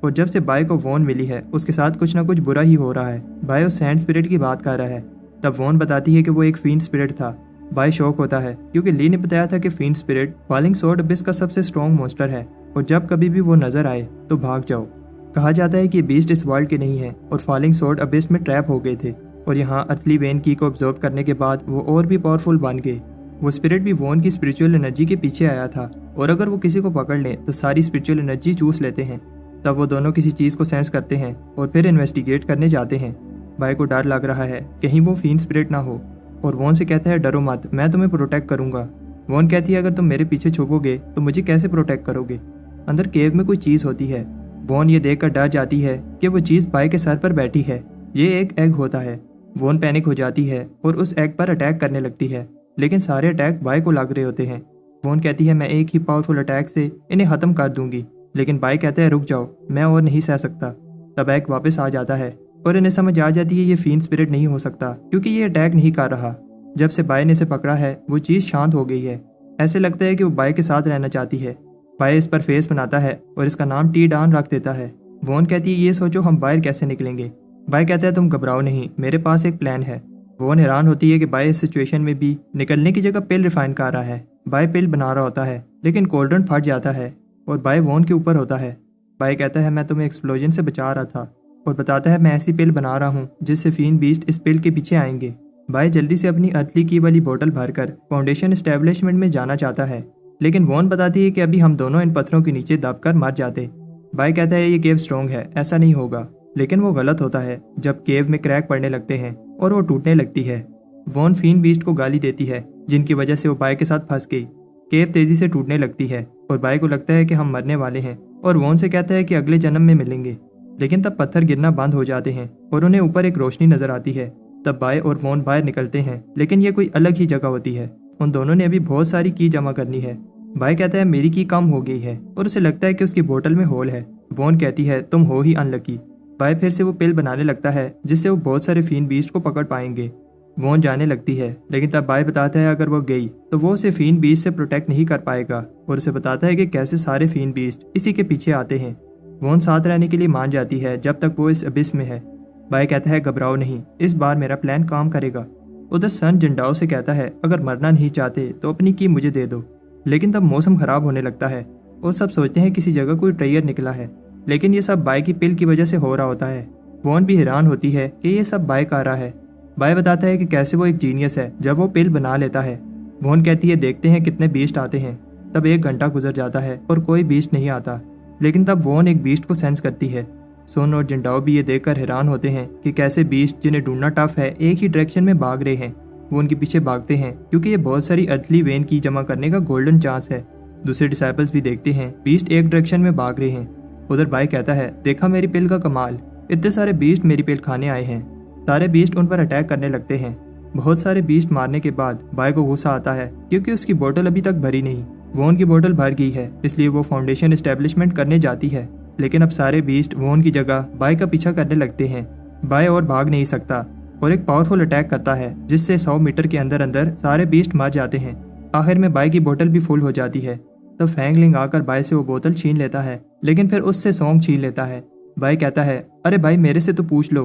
और जब से बाय को वॉन मिली है उसके साथ कुछ ना कुछ बुरा ही हो रहा है। बाय उस सैंड स्पिरिट की बात कर रहा है। तब वॉन बताती है कि वो एक फीन स्पिरिट था। बाय शॉक होता है क्योंकि ली ने बताया था कि फीन स्पिरिट फॉलिंग स्वॉर्ड अबिस का सबसे स्ट्रॉन्ग मॉन्स्टर है और जब कभी भी वो नजर आए तो भाग जाओ। कहा जाता है कि ये बीस्ट इस वर्ल्ड के नहीं है और फॉलिंग स्वॉर्ड अबिस में ट्रैप हो गए थे और यहाँ अर्थली वेन की को ऑब्जर्व करने के बाद वो और भी पावरफुल बन गए। वो स्पिरिट भी वॉन की स्पिरिचुअल एनर्जी के पीछे आया था और अगर वो किसी को पकड़ ले तो सारी स्पिरिचुअल एनर्जी चूस लेते हैं। तब वो दोनों किसी चीज को सेंस करते हैं और फिर इन्वेस्टिगेट करने जाते हैं। बाय को डर लग रहा है कहीं वो फीन स्पिरिट ना हो और वॉन से कहता है डरो मत, मैं तुम्हें प्रोटेक्ट करूंगा। वॉन कहती है अगर तुम मेरे पीछे छुपोगे तो मुझे कैसे प्रोटेक्ट करोगे। अंदर केव में कोई चीज होती है। वॉन ये देखकर डर जाती है कि वो चीज बाय के सर पर बैठी है। ये एक एग होता है। वॉन पैनिक हो जाती है और उस एग पर अटैक करने लगती है, लेकिन सारे अटैक बाय को लग रहे होते हैं। वॉन कहती है मैं एक ही पावरफुल अटैक से इन्हें खत्म कर दूंगी, लेकिन बाय कहता है रुक जाओ, मैं और नहीं सह सकता। तब एग वापस आ जाता है और इन्हें समझ आ जाती है ये फीन स्पिरिट नहीं हो सकता क्योंकि ये अटैक नहीं कर रहा। जब से बाय ने इसे पकड़ा है वो चीज शांत हो गई है। ऐसे लगता है कि वो बाय के साथ रहना चाहती है। बाय इस पर फेस बनाता है और इसका नाम टी डान रख देता है। वॉन कहती है ये सोचो हम बाहर कैसे निकलेंगे। बाय कहता है तुम घबराओ नहीं, मेरे पास एक प्लान है। वॉन हैरान होती है कि बाय इस सिचुएशन में भी निकलने की जगह पिल रिफाइन कर रहा है। बाय पिल बना रहा होता है लेकिन कोल्ड्रन फट जाता है और बाय वॉन के ऊपर होता है। बाय कहता है मैं तुम्हें एक्सप्लोजन से बचा रहा था और बताता है मैं ऐसी पिल बना रहा हूँ जिससे फीन बीस्ट इस पिल के पीछे आएंगे। बाय जल्दी से अपनी अर्थली की वाली बोतल भरकर फाउंडेशन एस्टेब्लिशमेंट में जाना चाहता है, लेकिन वॉन बताती है कि अभी हम दोनों इन पत्थरों के नीचे दबकर मर जाते। बाय कहता है ये केव स्ट्रॉन्ग है, ऐसा नहीं होगा, लेकिन वो गलत होता है जब केव में क्रैक पड़ने लगते हैं और वो टूटने लगती है। वॉन फीन बीस्ट को गाली देती है जिनकी वजह से वो बाय के साथ फंस गई। केव तेजी से टूटने लगती है और बाय को लगता है कि हम मरने वाले हैं और वॉन से कहता है कि अगले जन्म में मिलेंगे, लेकिन तब पत्थर गिरना बंद हो जाते हैं और उन्हें ऊपर एक रोशनी नजर आती है। तब बाय और वॉन बाहर निकलते हैं, लेकिन ये कोई अलग ही जगह होती है। उन दोनों ने अभी बहुत सारी की जमा करनी है। बाय कहता है मेरी की कम हो गई है और उसे लगता है कि उसकी बोतल में होल है। वॉन कहती है तुम हो ही अनलकी। बाय फिर से वो पिल बनाने लगता है जिससे वो बहुत सारे फीन बीस्ट को पकड़ पाएंगे। वॉन जाने लगती है, लेकिन तब बाय बताता है अगर वो गई तो वो उसे फीन बीस्ट से प्रोटेक्ट नहीं कर पाएगा और उसे बताता है कि कैसे सारे फीन बीस्ट इसी के पीछे आते हैं। वॉन साथ रहने के लिए मान जाती है जब तक वो इस अबिस में है। बाय कहता है घबराओ नहीं, इस बार मेरा प्लान काम करेगा। उधर सन जिंडाओ से कहता है अगर मरना नहीं चाहते तो अपनी की मुझे दे दो, लेकिन तब मौसम खराब होने लगता है और सब सोचते हैं किसी जगह कोई ट्रेयर निकला है, लेकिन ये सब बाय की पिल की वजह से हो रहा होता है। वॉन भी हैरान होती है कि ये सब बाय कर रहा है। बाय बताता है कि कैसे वो एक जीनियस है जब वो पिल बना लेता है। वॉन कहती है देखते हैं कितने बीस्ट आते हैं। तब 1 घंटा गुजर जाता है और कोई बीस्ट नहीं आता, लेकिन तब वॉन एक बीस्ट को सेंस करती है। सोन और जिंडाओ भी ये देखकर हैरान होते हैं कि कैसे बीस्ट जिन्हें ढूंढना टफ है एक ही डायरेक्शन में भाग रहे हैं। वो उनके पीछे भागते हैं क्योंकि ये बहुत सारी अर्थली वेन की जमा करने का गोल्डन चांस है। दूसरे डिसाइपल्स भी देखते हैं बीस्ट एक डायरेक्शन में भाग रहे हैं। उधर बाय कहता है देखा मेरी पिल का कमाल, इतने सारे बीस्ट मेरी पिल खाने आए हैं। सारे बीस्ट उन पर अटैक करने लगते हैं। बहुत सारे बीस्ट मारने के बाद बाय को गुस्सा आता है क्योंकि उसकी बोतल अभी तक भरी नहीं। वॉन की बोतल भर गई है, इसलिए वो फाउंडेशन एस्टेब्लिशमेंट करने जाती है, लेकिन अब सारे बीस्ट वॉन की जगह बाय का पीछा करने लगते हैं। बाय और भाग नहीं सकता और एक पावरफुल अटैक करता है जिससे 100 मीटर के अंदर अंदर सारे बीस्ट मर जाते हैं। आखिर में बाय की बोतल भी फुल हो जाती है। तब फैंगलिंग आकर बाय से वो बोतल छीन लेता है, लेकिन फिर उससे सॉन्ग छीन लेता है। बाय कहता है अरे भाई मेरे से तो पूछ लो।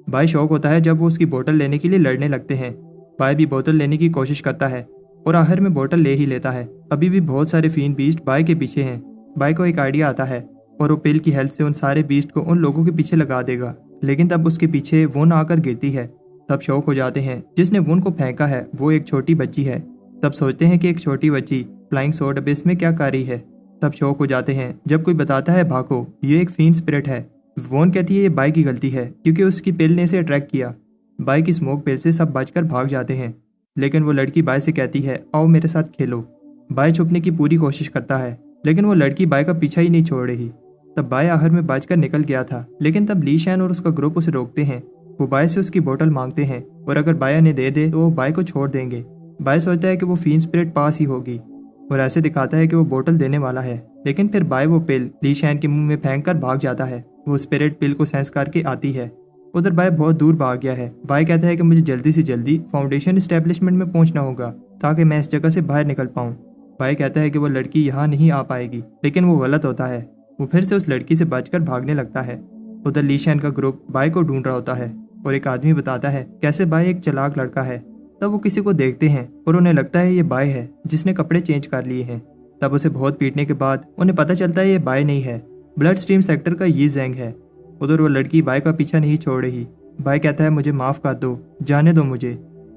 बाय शॉक होता है जब वो उसकी बोतल लेने के लिए लड़ने लगते हैं। बाय भी बोतल लेने की कोशिश करता है और आखिर में बोतल ले ही लेता है। अभी भी बहुत सारे फीन बीस्ट बाय के पीछे हैं। बाय को एक आइडिया आता है और वो पिल की हेल्प से उन सारे बीस्ट को उन लोगों के पीछे लगा देगा, लेकिन तब उसके पीछे वुन आकर गिरती है। तब शौक हो जाते हैं जिसने वुन को फेंका है वो एक छोटी बच्ची है। तब सोचते हैं कि एक छोटी बच्ची फ्लाइंग स्वॉर्ड अबिस में क्या कर रही है। तब शौक हो जाते हैं जब कोई बताता है भागो, ये एक फीन स्पिरिट है। वोन कहती है ये बाय की गलती है क्योंकि उसकी पिल ने इसे अट्रैक्ट किया। बाय की स्मोक पिल से सब बचकर भाग जाते हैं, लेकिन वो लड़की बाय से कहती है आओ मेरे साथ खेलो। बाय छुपने की पूरी कोशिश करता है, लेकिन वो लड़की बाय का पीछा ही नहीं छोड़ रही। तब बाय आखिर में बचकर निकल गया था, लेकिन तब ली शैन और उसका ग्रुप उसे रोकते हैं। वो बाय से उसकी बोतल मांगते हैं और अगर बाय ने दे दे तो वो बाय को छोड़ देंगे। बाय सोचता है कि वो फीन स्पिरिट पास ही होगी और ऐसे दिखाता है कि वो बोतल देने वाला है, लेकिन फिर बाय वो पिल ली शैन के मुंह में फेंक कर भाग जाता है। वो स्पिरिट पिल को सेंस करके आती है। उधर बाय बहुत दूर भाग गया है। बाय कहता है कि मुझे जल्दी से जल्दी फाउंडेशन एस्टेब्लिशमेंट में पहुंचना होगा ताकि मैं इस जगह से बाहर निकल पाऊं। बाय कहता है कि वो लड़की यहाँ नहीं आ पाएगी, लेकिन वो गलत होता है। वो फिर से उस लड़की से बचकर भागने लगता है। उधर ली शैन का ग्रुप बाय को ढूंढ रहा होता है और एक आदमी बताता है कैसे बाय एक चालाक लड़का है। तब वो किसी को देखते हैं और उन्हें लगता है ये बाय है जिसने कपड़े चेंज कर लिए हैं। तब उसे बहुत पीटने के बाद उन्हें पता चलता है ये बाय नहीं है, ब्लड स्ट्रीम सेक्टर का ये जैंग है। उधर वो लड़की बाय का पीछा नहीं छोड़ रही। बाय कहता है मुझे माफ कर दो, जाने दो मुझे।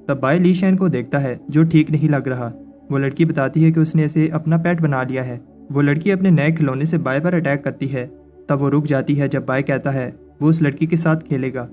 तब बाय ली शैन को देखता है जो ठीक नहीं लग रहा। वो लड़की बताती है कि उसने इसे अपना पेट बना लिया है। वो लड़की अपने नए खिलौने से बाय पर अटैक करती है। तब वो रुक जाती है जब बाय कहता है वो उस लड़की के साथ खेलेगा।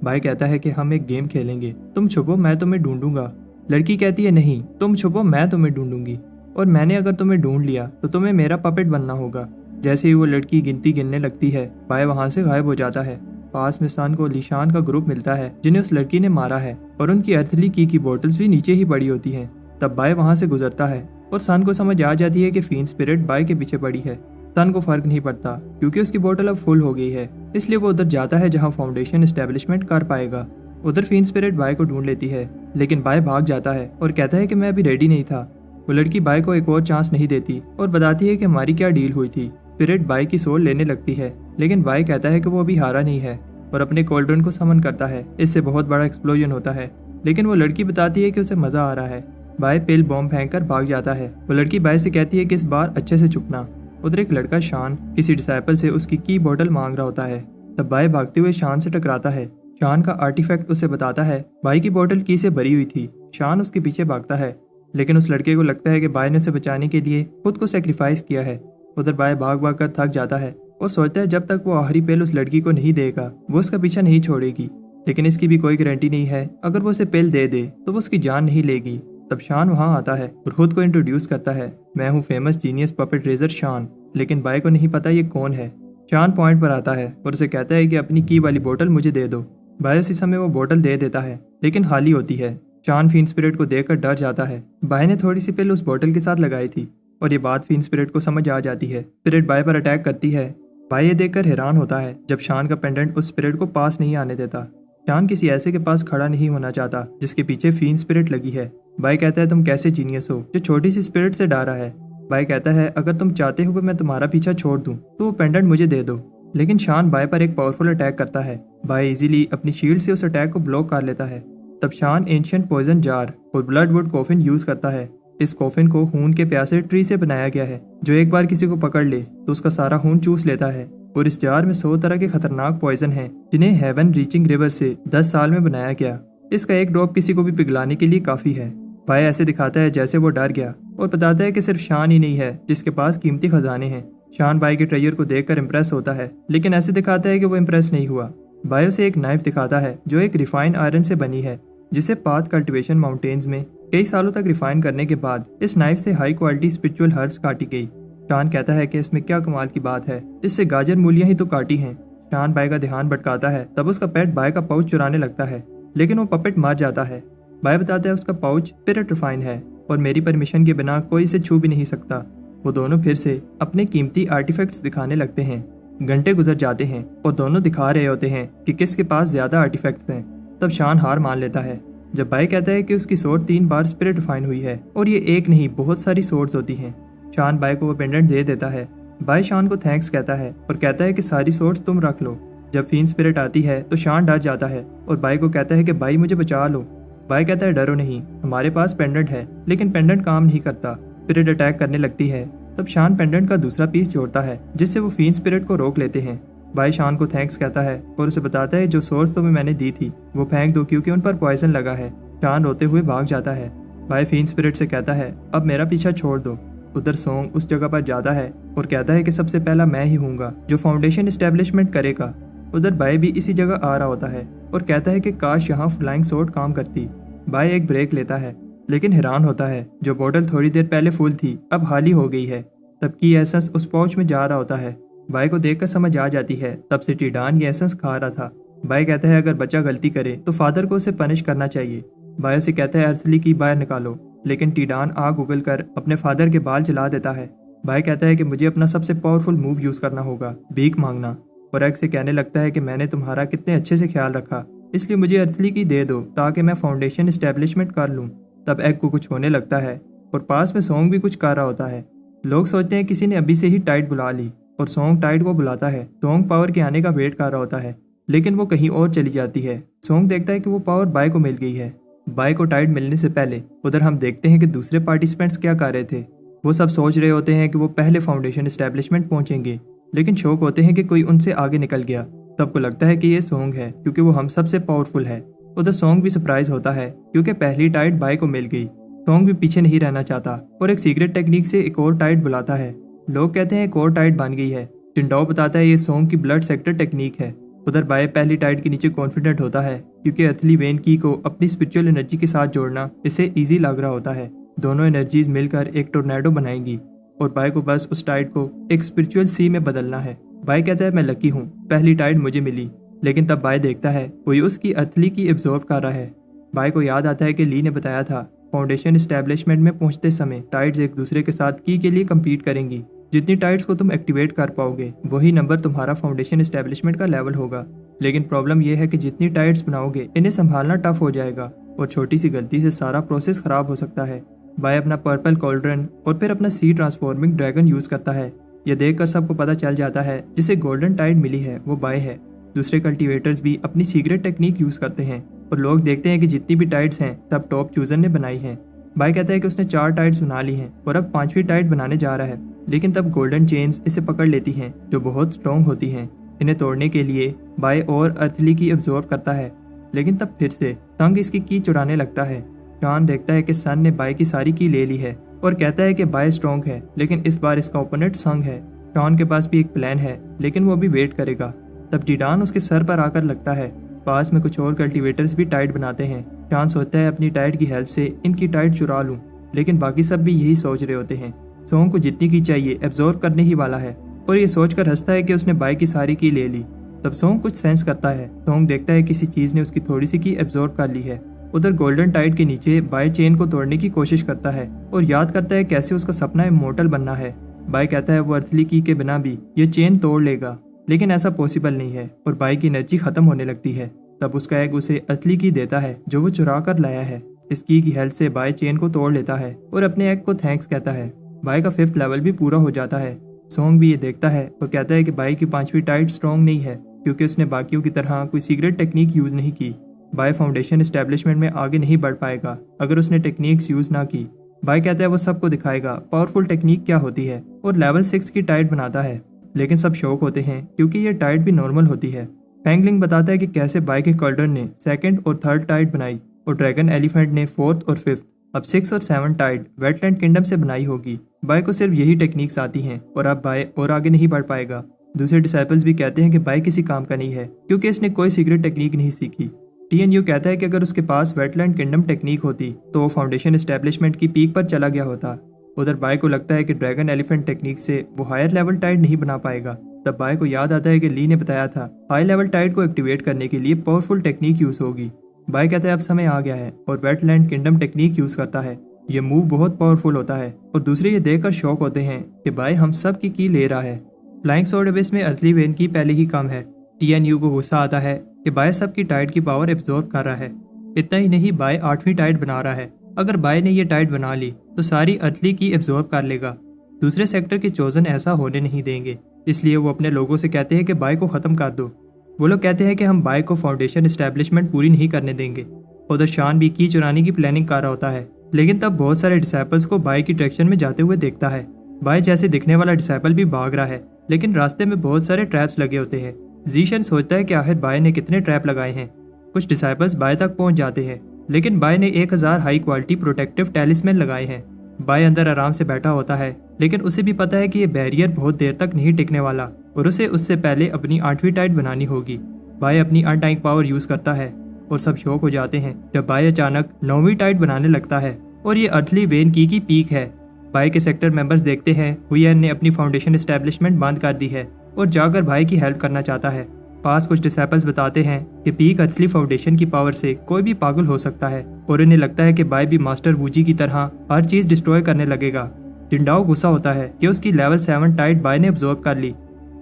बाय कहता है कि हम एक गेम खेलेंगे, तुम छुपो मैं तुम्हें ढूंढूंगा। लड़की कहती है नहीं, तुम छुपो मैं तुम्हें ढूंढूंगी, और मैंने अगर तुम्हें ढूंढ लिया तो तुम्हें मेरा पपेट बनना होगा। जैसे ही वो लड़की गिनती गिनने लगती है बाय वहां से गायब हो जाता है। पास में सान को लीशान का ग्रुप मिलता है जिन्हें उस लड़की ने मारा है, और उनकी अर्थली की बोतल्स भी नीचे ही पड़ी होती हैं। तब बाय वहां से गुजरता है और सान को समझ आ जाती है कि फीन स्पिरिट बाय के पीछे पड़ी है। सान को फर्क नहीं पड़ता क्योंकि उसकी बोतल अब फुल हो गई है, इसलिए वो उधर जाता है जहां फाउंडेशन एस्टेब्लिशमेंट कर पाएगा। उधर फीन स्पिरिट बाय को ढूंढ लेती है, लेकिन बाय भाग जाता है और कहता है कि मैं अभी रेडी नहीं था। वो लड़की बाय को एक और चांस नहीं देती और बताती है कि हमारी क्या डील हुई थी। स्पिरिट बाय की सोल लेने लगती है, लेकिन बाय कहता है कि वो अभी हारा नहीं है और अपने कोल्ड्रन को समन करता है। इससे बहुत बड़ा एक्सप्लोजन होता है, लेकिन वो लड़की बताती है कि उसे मजा आ रहा है। बाय पिल बॉम्ब फेंक कर भाग जाता है। वो लड़की बाय से कहती है कि इस बार अच्छे से छुपना। उधर एक लड़का शान किसी डिसाइपल से उसकी की बोतल मांग रहा होता है। तब बाय भागते हुए शान से टकराता है। शान का आर्टिफैक्ट उसे बताता है बाय की बोतल की से भरी हुई थी। शान उसके पीछे भागता है, लेकिन उस लड़के को लगता है कि बाय ने उसे बचाने के लिए खुद को सेक्रीफाइस किया है। उधर बाय भाग भाग कर थक जाता है और सोचता है जब तक वो आखिरी पिल उस लड़की को नहीं देगा वो उसका पीछा नहीं छोड़ेगी, लेकिन इसकी भी कोई गारंटी नहीं है। अगर वो उसे पिल दे दे तो वो उसकी जान नहीं लेगी। तब शान वहां आता है और खुद को इंट्रोड्यूस करता है, मैं हूँ फेमस जीनियस पपेट रेजर शान। लेकिन बाय को नहीं पता ये कौन है। शान पॉइंट पर आता है और उसे कहता है कि अपनी की वाली बोतल मुझे दे दो। बाय उसी समय वो बोतल दे देता है, लेकिन खाली होती है। शान फीन स्पिरिट को देखकर डर जाता है। बाय ने थोड़ी सी पिल उस बोतल के साथ लगाई थी और ये बात फीन स्पिरिट को समझ आ जाती है। स्पिरिट बाय पर अटैक करती है। बाय ये देखकर हैरान होता है जब शान का पेंडेंट उस स्पिरिट को पास नहीं आने देता। शान किसी ऐसे के पास खड़ा नहीं होना चाहता जिसके पीछे फीन स्पिरिट लगी है। बाय कहता है तुम कैसे जीनियस हो जो छोटी सी स्पिरिट से डरा है। बाय कहता है अगर तुम चाहते हो कि मैं तुम्हारा पीछा छोड़ दूं तो वो पेंडेंट मुझे दे दो, लेकिन शान बाय पर एक पावरफुल अटैक करता है। बाय इजीली अपनी शील्ड से उस अटैक को ब्लॉक कर लेता है। तब शान एंशिएंट पॉइजन जार और ब्लड वुड कॉफिन यूज करता है। इस कॉफिन को खून के प्यासे ट्री से बनाया गया है जो एक बार किसी को पकड़ ले तो उसका सारा खून चूस लेता है, और इस जार में 100 तरह के खतरनाक पॉइजन हैं जिन्हें हेवन रीचिंग रिवर से 10 साल में बनाया गया। इसका एक ड्रॉप किसी को भी पिघलाने के लिए काफी है। बाय ऐसे दिखाता है जैसे वो डर गया और बताता है कि सिर्फ शान ही नहीं है जिसके पास कीमती खजाने हैं। शान बाय के ट्रेजर को देखकर इम्प्रेस होता है, लेकिन ऐसे दिखाता है कि वो इम्प्रेस नहीं हुआ। बाय उसे एक नाइफ दिखाता है जो एक रिफाइन आयरन से बनी है, जिसे पाथ कल्टीवेशन माउंटेन्स में कई सालों तक रिफाइन करने के बाद इस नाइफ से हाई क्वालिटी स्पिरिचुअल हर्ब्स काटी गई। शान कहता है कि इसमें क्या कमाल की बात है, इससे गाजर मूलियां ही तो काटी हैं। शान बाय का ध्यान भटकाता है। तब उसका पेट बाय का पाउच चुराने लगता है, लेकिन वो पपेट मार जाता है। बाय बताता है उसका पाउच स्पिरिट रिफाइन है और मेरी परमिशन के बिना कोई इसे छू भी नहीं सकता। वो दोनों फिर से अपने कीमती आर्टिफैक्ट्स दिखाने लगते हैं। घंटे गुजर जाते हैं और दोनों दिखा रहे होते हैं कि किसके पास ज्यादा आर्टिफैक्ट्स हैं। तब शान हार मान लेता है जब बाय कहता है कि उसकी सोर्ड 3 बार स्पिरिट रिफाइन हुई है और ये एक नहीं बहुत सारी सोर्ड्स होती हैं। शान बाय को वो पेंडेंट दे देता है। बाय शान को थैंक्स कहता है और कहता है कि सारी सोर्ड्स तुम रख लो। जब फीन स्पिरिट आती है तो शान डर जाता है और बाय को कहता है कि बाय मुझे बचा लो। बाय कहता है डरो नहीं, हमारे पास पेंडेंट है, लेकिन पेंडेंट काम नहीं करता। स्पिरिट अटैक करने लगती है। तब शान पेंडेंट का दूसरा पीस जोड़ता है जिससे वो फीन स्पिरिट को रोक लेते हैं। बाय शान को थैंक्स कहता है और उसे बताता है जो सोर्स तुम्हें मैंने दी थी वो फेंक दो क्योंकि उन पर पॉइजन लगा है। शान रोते हुए भाग जाता है। बाय फीन स्पिरिट से कहता है अब मेरा पीछा छोड़ दो। उधर सोंग उस जगह पर जाता है और कहता है कि सबसे पहला मैं ही हूँगा जो फाउंडेशन एस्टेब्लिशमेंट करेगा। उधर बाय भी इसी जगह आ रहा होता है और कहता है कि काश यहाँ फ्लाइंग सोर्ड काम करती। बाय एक ब्रेक लेता है लेकिन हैरान होता है जो बोतल थोड़ी देर पहले फुल थी अब खाली हो गई है। तब की एसेंस उस पाउच में जा रहा होता है। बाय को देखकर समझ आ जाती है तब से टीडान ये एसेंस खा रहा था। बाय कहता है अगर बच्चा गलती करे तो फादर को उसे पनिश करना चाहिए। बाय उसे कहता है अर्थली की बाहर निकालो, लेकिन टीडान आग उगलकर अपने फादर के बाल जला देता है। बाय कहता है कि मुझे अपना सबसे पावरफुल मूव यूज करना होगा, भीख मांगना, और एग से कहने लगता है कि मैंने तुम्हारा कितने अच्छे से ख्याल रखा, इसलिए मुझे अर्थली की दे दो ताकि मैं फाउंडेशन एस्टेब्लिशमेंट कर लूँ। तब एग को कुछ होने लगता है और पास में सोंग भी कुछ कर रहा होता है। लोग सोचते हैं किसी ने अभी से ही टाइड बुला ली और सोंग टाइड को बुलाता है। सोंग पावर के आने का वेट कर रहा होता है लेकिन वो कहीं और चली जाती है। सोंग देखता है कि वो पावर बाय को मिल गई है। बाय को टाइड मिलने से पहले उधर हम देखते हैं कि दूसरे पार्टिसिपेंट्स क्या कर रहे थे। वो सब सोच रहे होते हैं कि वो पहले फाउंडेशन एस्टेब्लिशमेंट पहुंचेंगे, लेकिन शौक होते हैं कि कोई उनसे आगे निकल गया। तब को लगता है कि ये सोंग है क्योंकि वो हम सबसे पावरफुल है। उधर सोंग भी सरप्राइज होता है क्योंकि पहली टाइड बाय को मिल गई। सोंग भी पीछे नहीं रहना चाहता और एक सीक्रेट टेक्निक से एक और टाइड बुलाता है। लोग कहते हैं एक और टाइड बन गई है। टिंडाओ बताता है ये सोंग की ब्लड सेक्टर टेक्निक है। उधर बाय पहली टाइड के नीचे कॉन्फिडेंट होता है क्योंकि अर्थली वेन की को अपनी स्पिरिचुअल एनर्जी के साथ जोड़ना इसे इजी लग रहा होता है। दोनों एनर्जीज मिलकर एक टोर्नेडो बनाएंगी और बाय को बस उस टाइड को एक स्पिरिचुअल सी में बदलना है। बाय कहता है मैं लकी हूँ, पहली टाइड मुझे मिली। लेकिन तब बाय देखता है कोई उसकी अर्थली की एब्जॉर्ब कर रहा है। बाय को याद आता है कि ली ने बताया था फाउंडेशन एस्टेब्लिशमेंट में पहुंचते समय टाइड्स एक दूसरे के साथ की के लिए कम्पीट करेंगी। जितनी टाइड्स को तुम एक्टिवेट कर पाओगे वही नंबर तुम्हारा फाउंडेशन एस्टेब्लिशमेंट का लेवल होगा। लेकिन प्रॉब्लम यह है कि जितनी टाइड्स बनाओगे इन्हें संभालना टफ हो जाएगा और छोटी सी गलती से सारा प्रोसेस खराब हो सकता है। बाय अपना पर्पल कॉल्ड्रन और फिर अपना सी ट्रांसफॉर्मिंग ड्रैगन यूज करता है। यह देखकर सबको पता चल जाता है जिसे गोल्डन टाइड मिली है वो बाय है। दूसरे कल्टीवेटर्स भी अपनी सीक्रेट टेक्निक यूज करते हैं और लोग देखते हैं कि जितनी भी टाइड्स हैं तब टॉप चूजर ने बनाई हैं। बाय कहता है कि उसने 4 टाइड्स बना ली हैं और अब 5वीं टाइड बनाने जा रहा है। लेकिन तब गोल्डन चेन्स इसे पकड़ लेती हैं जो बहुत स्ट्रॉन्ग होती हैं। इन्हें तोड़ने के लिए बाय और अर्थली की एब्जॉर्ब करता है, लेकिन तब फिर से संग इसकी की चुराने लगता है। शॉन देखता है कि सन ने बाय की सारी की ले ली है और कहता है कि बाय स्ट्रॉन्ग है, लेकिन इस बार इसका ओपोनेंट संग है। शॉन के पास भी एक प्लान है लेकिन वो अभी वेट करेगा। तब टीडान उसके सर पर आकर लगता है। पास में कुछ और कल्टीवेटर्स भी टाइड बनाते हैं। शॉन सोचता है अपनी टाइड की हेल्प से इनकी टाइड चुरा लूं, लेकिन बाकी सब भी यही सोच रहे होते हैं। सोंग को जितनी की चाहिए एब्जॉर्ब करने ही वाला है और ये सोचकर हंसता है कि उसने बाय की सारी की ले ली। तब सोंग कुछ सेंस करता है। सोंग देखता है किसी चीज ने उसकी थोड़ी सी की एब्जॉर्ब कर ली है। उधर गोल्डन टाइड के नीचे बाय चेन को तोड़ने की कोशिश करता है और याद करता है कैसे उसका सपना इमोर्टल बनना है। बाय कहता है वो अर्थली की के बिना भी ये चेन तोड़ लेगा, लेकिन ऐसा पॉसिबल नहीं है और बाय की एनर्जी खत्म होने लगती है। तब उसका एग उसे अर्थली की देता है जो वो चुरा कर लाया है। इस की हेल्प से बाय चेन को तोड़ लेता है और अपने एग को थैंक्स कहता है। बाय का 5th लेवल भी पूरा हो जाता है। सोंग भी ये देखता है और कहता है कि बाय की 5वीं टाइड स्ट्रॉन्ग नहीं है क्योंकि उसने बाकियों की तरह कोई सीक्रेट टेक्निक यूज नहीं की। बाय फाउंडेशन एस्टेब्लिशमेंट में आगे नहीं बढ़ पाएगा अगर उसने टेक्निक्स यूज ना की। बाय कहता है वो सबको दिखाएगा पावरफुल टेक्निक क्या होती है और लेवल 6 की टाइड बनाता है, लेकिन सब शौक होते हैं क्योंकि ये टाइड भी नॉर्मल होती है। फैंगलिंग बताता है कि कैसे बाय के कॉल्डर ने 2nd और 3rd टाइड बनाई और ड्रैगन एलिफेंट ने 4th और 5th, अब 6 और 7 टाइड वेटलैंड किंगडम से बनाई होगी। बाय को सिर्फ यही टेक्निक्स आती हैं और अब बाय और आगे नहीं बढ़ पाएगा। दूसरे डिसाइपल्स भी कहते हैं कि बाय किसी काम का नहीं है क्योंकि इसने कोई सीक्रेट टेक्निक नहीं सीखी। TNU कहता है कि अगर उसके पास वेटलैंड किंगडम टेक्निक होती तो वो फाउंडेशन एस्टेब्लिशमेंट की पीक पर चला गया होता। उधर बाय को लगता है कि ड्रैगन एलिफेंट टेक्निक से वो हायर लेवल टाइड नहीं बना पाएगा। तब बाय को याद आता है कि ली ने बताया था हाई लेवल टाइड को एक्टिवेट करने के लिए पावरफुल टेक्निक यूज होगी। बाय कहता है अब समय आ गया है और वेटलैंड किंगडम टेक्निक यूज करता है। ये मूव बहुत पावरफुल होता है और दूसरे ये देखकर शॉक होते हैं कि बाय हम सब की ले रहा है। फ्लाइंग स्वॉर्ड एबिस में अर्थली वेन की पहले ही कम है। TNU को गुस्सा आता है कि बाय सब की टाइड की पावर एब्जॉर्ब कर रहा है। इतना ही नहीं, बाय 8वीं टाइड बना रहा है। अगर बाय ने ये टाइड बना ली तो सारी अर्थली की एब्जॉर्ब कर लेगा। दूसरे सेक्टर के चोजन ऐसा होने नहीं देंगे, इसलिए वो अपने लोगों से कहते हैं कि बाय को खत्म कर दो। वो लोग कहते हैं कि हम बाय को फाउंडेशन एस्टेब्लिशमेंट पूरी नहीं करने देंगे। उधर शान भी की चुराने की प्लानिंग कर रहा होता है, लेकिन तब बहुत सारे डिसाइपल्स को बाय की डायरेक्शन में जाते हुए देखता है। बाय जैसे दिखने वाला डिसाइपल भी भाग रहा है, लेकिन रास्ते में बहुत सारे ट्रैप्स लगे होते हैं। जीशन सोचता है कि आखिर बाय ने कितने ट्रैप लगाए हैं। कुछ डिसाइपल्स बाय तक पहुंच जाते हैं, लेकिन बाय ने 1000 हाई क्वालिटी प्रोटेक्टिव टैलिस्मैन लगाए हैं। बाय अंदर आराम से बैठा होता है लेकिन उसे भी पता है कि ये बैरियर बहुत देर तक नहीं टिकने वाला और उसे उससे पहले अपनी 8वीं टाइड बनानी होगी। बाय अपनी अनटाइंग पावर यूज करता है और सब शॉक हो जाते हैं जब बाय अचानक 9वीं टाइड बनाने लगता है और ये अर्थली वेन की पीक है। बाय के सेक्टर मेंबर्स देखते हैं हुयन ने अपनी फाउंडेशन एस्टेब्लिशमेंट बंद कर दी है और जाकर भाई की हेल्प करना चाहता है। पास कुछ डिसेबल्स बताते हैं कि पीक अर्थली फाउंडेशन की पावर से कोई भी पागल हो सकता है और इन्हें लगता है कि बाय भी मास्टर वूजी की तरह हर चीज डिस्ट्रॉय करने लगेगा। जिंडाओ गुस्सा होता है कि उसकी लेवल 7 टाइड बाय ने ऑब्जॉर्व कर ली।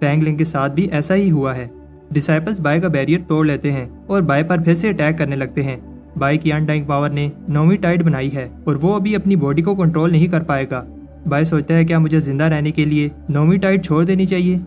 फैंगलिंग के साथ भी ऐसा ही हुआ है। डिसाइपल्स बाय का बैरियर तोड़ लेते हैं और बाय पर फिर से अटैक करने लगते हैं। बाय की अनटाइंग पावर ने 9वीं टाइड बनाई है और वो अभी अपनी बॉडी को कंट्रोल नहीं कर पाएगा। बाय सोचता है क्या मुझे जिंदा रहने के लिए 9वीं टाइड छोड़ देनी चाहिए।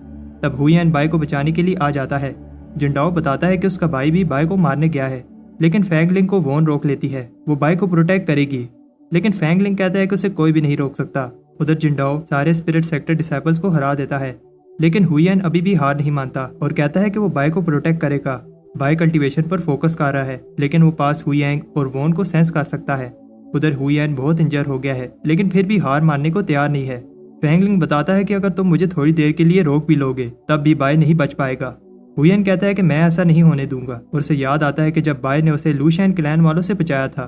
तब हुयन बाय को बचाने के लिए आ जाता है। जिंडाओ बताता है कि उसका भाई भी बाय को मारने गया है, लेकिन फैंगलिंग को वॉन रोक लेती है। वो बाय को प्रोटेक्ट करेगी, लेकिन फैंगलिंग कहता है कि उसे कोई भी नहीं रोक सकता। उधर जिंडाओ सारे स्पिरिट सेक्टर डिसाइपल्स को हरा देता है, लेकिन हुयन अभी भी हार नहीं मानता और कहता है कि वो बाय को प्रोटेक्ट करेगा। बाय कल्टीवेशन पर फोकस कर रहा है, लेकिन वो पास हुयैंग और वॉन को सेंस कर सकता है। उधर हुयन बहुत इंजर हो गया है, लेकिन फिर भी हार मानने को तैयार नहीं है। फैंगलिंग बताता है कि अगर तुम मुझे थोड़ी देर के लिए रोक भी लोगे तब भी बाय नहीं बच पाएगा। हुयन कहता है कि मैं ऐसा नहीं होने दूंगा और उसे याद आता है कि जब बाय ने उसे लूशैन क्लैन वालों से बचाया था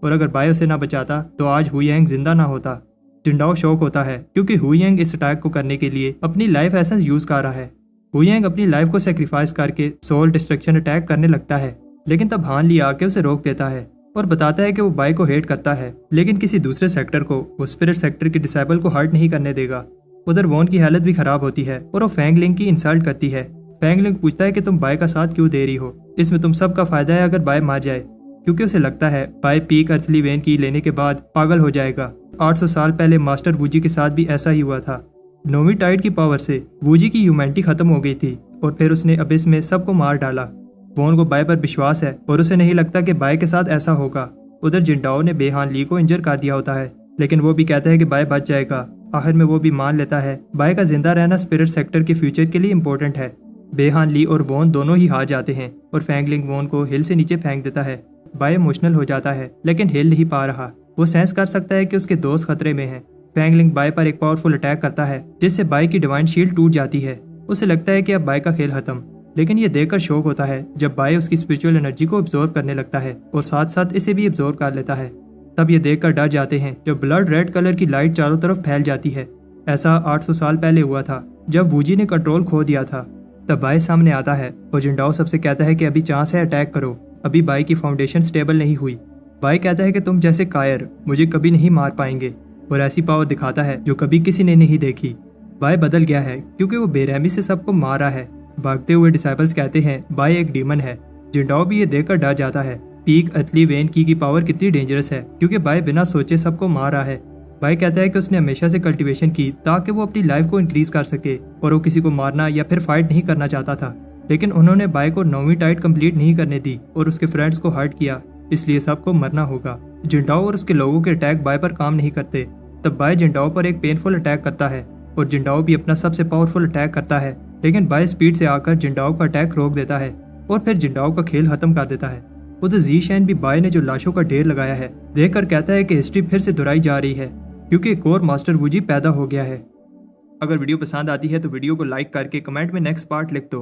और अगर बाय उसे ना बचाता तो आज हुयैंग जिंदा ना होता। जिंडाओ शौक होता है क्योंकि हुयैंग इस अटैक को करने के लिए अपनी लाइफ एसेंस यूज कर रहा है। हुयैंग अपनी लाइफ को सेक्रीफाइस करके सोल डिस्ट्रक्शन अटैक करने लगता है, लेकिन तब हान ली आके उसे रोक देता है और बताता है कि वो बाय को हेट करता है, लेकिन किसी दूसरे सेक्टर को, वो स्पिरिट सेक्टर के डिसेबल को हर्ट नहीं करने देगा। उधर वॉन की हालत भी खराब होती है और वो फैंगलिंग की इंसल्ट करती है। फैंगलिंग पूछता है कि तुम बाय का साथ क्यों दे रही हो, इसमें तुम सबका फायदा है अगर बाय मार जाए, क्योंकि उसे लगता है बाय पीक अर्थली वेन की लेने के बाद पागल हो जाएगा। 800 साल पहले मास्टर वूजी के साथ भी ऐसा ही हुआ था। 9वीं टाइड की पावर से वूजी की ह्यूमैनिटी खत्म हो गई थी और फिर उसने अबिस में सबको मार डाला। वॉन को बाय पर विश्वास है और उसे नहीं लगता कि बाय के साथ ऐसा होगा। उधर जिंडाओ ने बेहान ली को इंजर कर दिया होता है, लेकिन वो भी कहता है कि बाय बच जाएगा। आखिर में वो भी मान लेता है बाय का जिंदा रहना स्पिरिट सेक्टर के फ्यूचर के लिए इम्पोर्टेंट है। बेहान ली और वॉन दोनों ही हार जाते हैं और फैंगलिंग वॉन को हिल से नीचे फेंक देता है। बाय इमोशनल हो जाता है, लेकिन हिल नहीं पा रहा। वो सेंस कर सकता है कि उसके दोस्त खतरे में हैं। फैंगलिंग बाय पर एक पावरफुल अटैक करता है, जिससे बाय की डिवाइन शील्ड टूट जाती है। उसे लगता है कि अब बाय का खेल खत्म, लेकिन ये देखकर शौक होता है जब बाय उसकी स्पिरिचुअल एनर्जी को अब्जॉर्ब करने लगता है और साथ साथ इसे भी अब्जॉर्ब कर लेता है। तब ये देखकर डर जाते हैं जब ब्लड रेड कलर की लाइट चारों तरफ फैल जाती है। ऐसा 800 साल पहले हुआ था जब वूजी ने कंट्रोल खो दिया था। तब बाय सामने आता है और जिंडाओ सबसे कहता है कि अभी चांस है, अटैक करो, अभी बाय की फाउंडेशन स्टेबल नहीं हुई। बाय कहता है कि तुम जैसे कायर मुझे कभी नहीं मार पाएंगे और ऐसी पावर दिखाता है जो कभी किसी ने नहीं देखी। बाय बदल गया है क्योंकि वो बेरहमी से सबको मार रहा है। भागते हुए डिसाइपल्स कहते हैं बाय एक डीमन है। जिंडाओ भी ये देखकर डर जाता है। पीक अर्थली वेन की पावर कितनी डेंजरस है क्योंकि बाय बिना सोचे सबको मार रहा है। बाय कहता है कि उसने हमेशा से कल्टीवेशन की ताकि वो अपनी लाइफ को इंक्रीज कर सके और वो किसी को मारना या फिर फाइट नहीं करना चाहता था, लेकिन उन्होंने बाय को 9वीं टाइड कंप्लीट नहीं करने दी और उसके फ्रेंड्स को हर्ट किया, इसलिए सबको मरना होगा। जिंडाओ और उसके लोगों के अटैक बाय पर काम नहीं करते। तब बाय जिंडाओ पर एक पेनफुल अटैक करता है और जिंडाओ भी अपना सबसे पावरफुल अटैक करता है, लेकिन बाय स्पीड से आकर जिंडाओ का अटैक रोक देता है और फिर जिंडाओ का खेल खत्म कर देता है। उधर ज़ीशैन भी बाय ने जो लाशों का ढेर लगाया है देखकर कहता है कि हिस्ट्री फिर से दोहराई जा रही है क्योंकि एक और मास्टर वूजी पैदा हो गया है। अगर वीडियो पसंद आती है तो वीडियो को लाइक करके कमेंट में नेक्स्ट पार्ट लिख दो।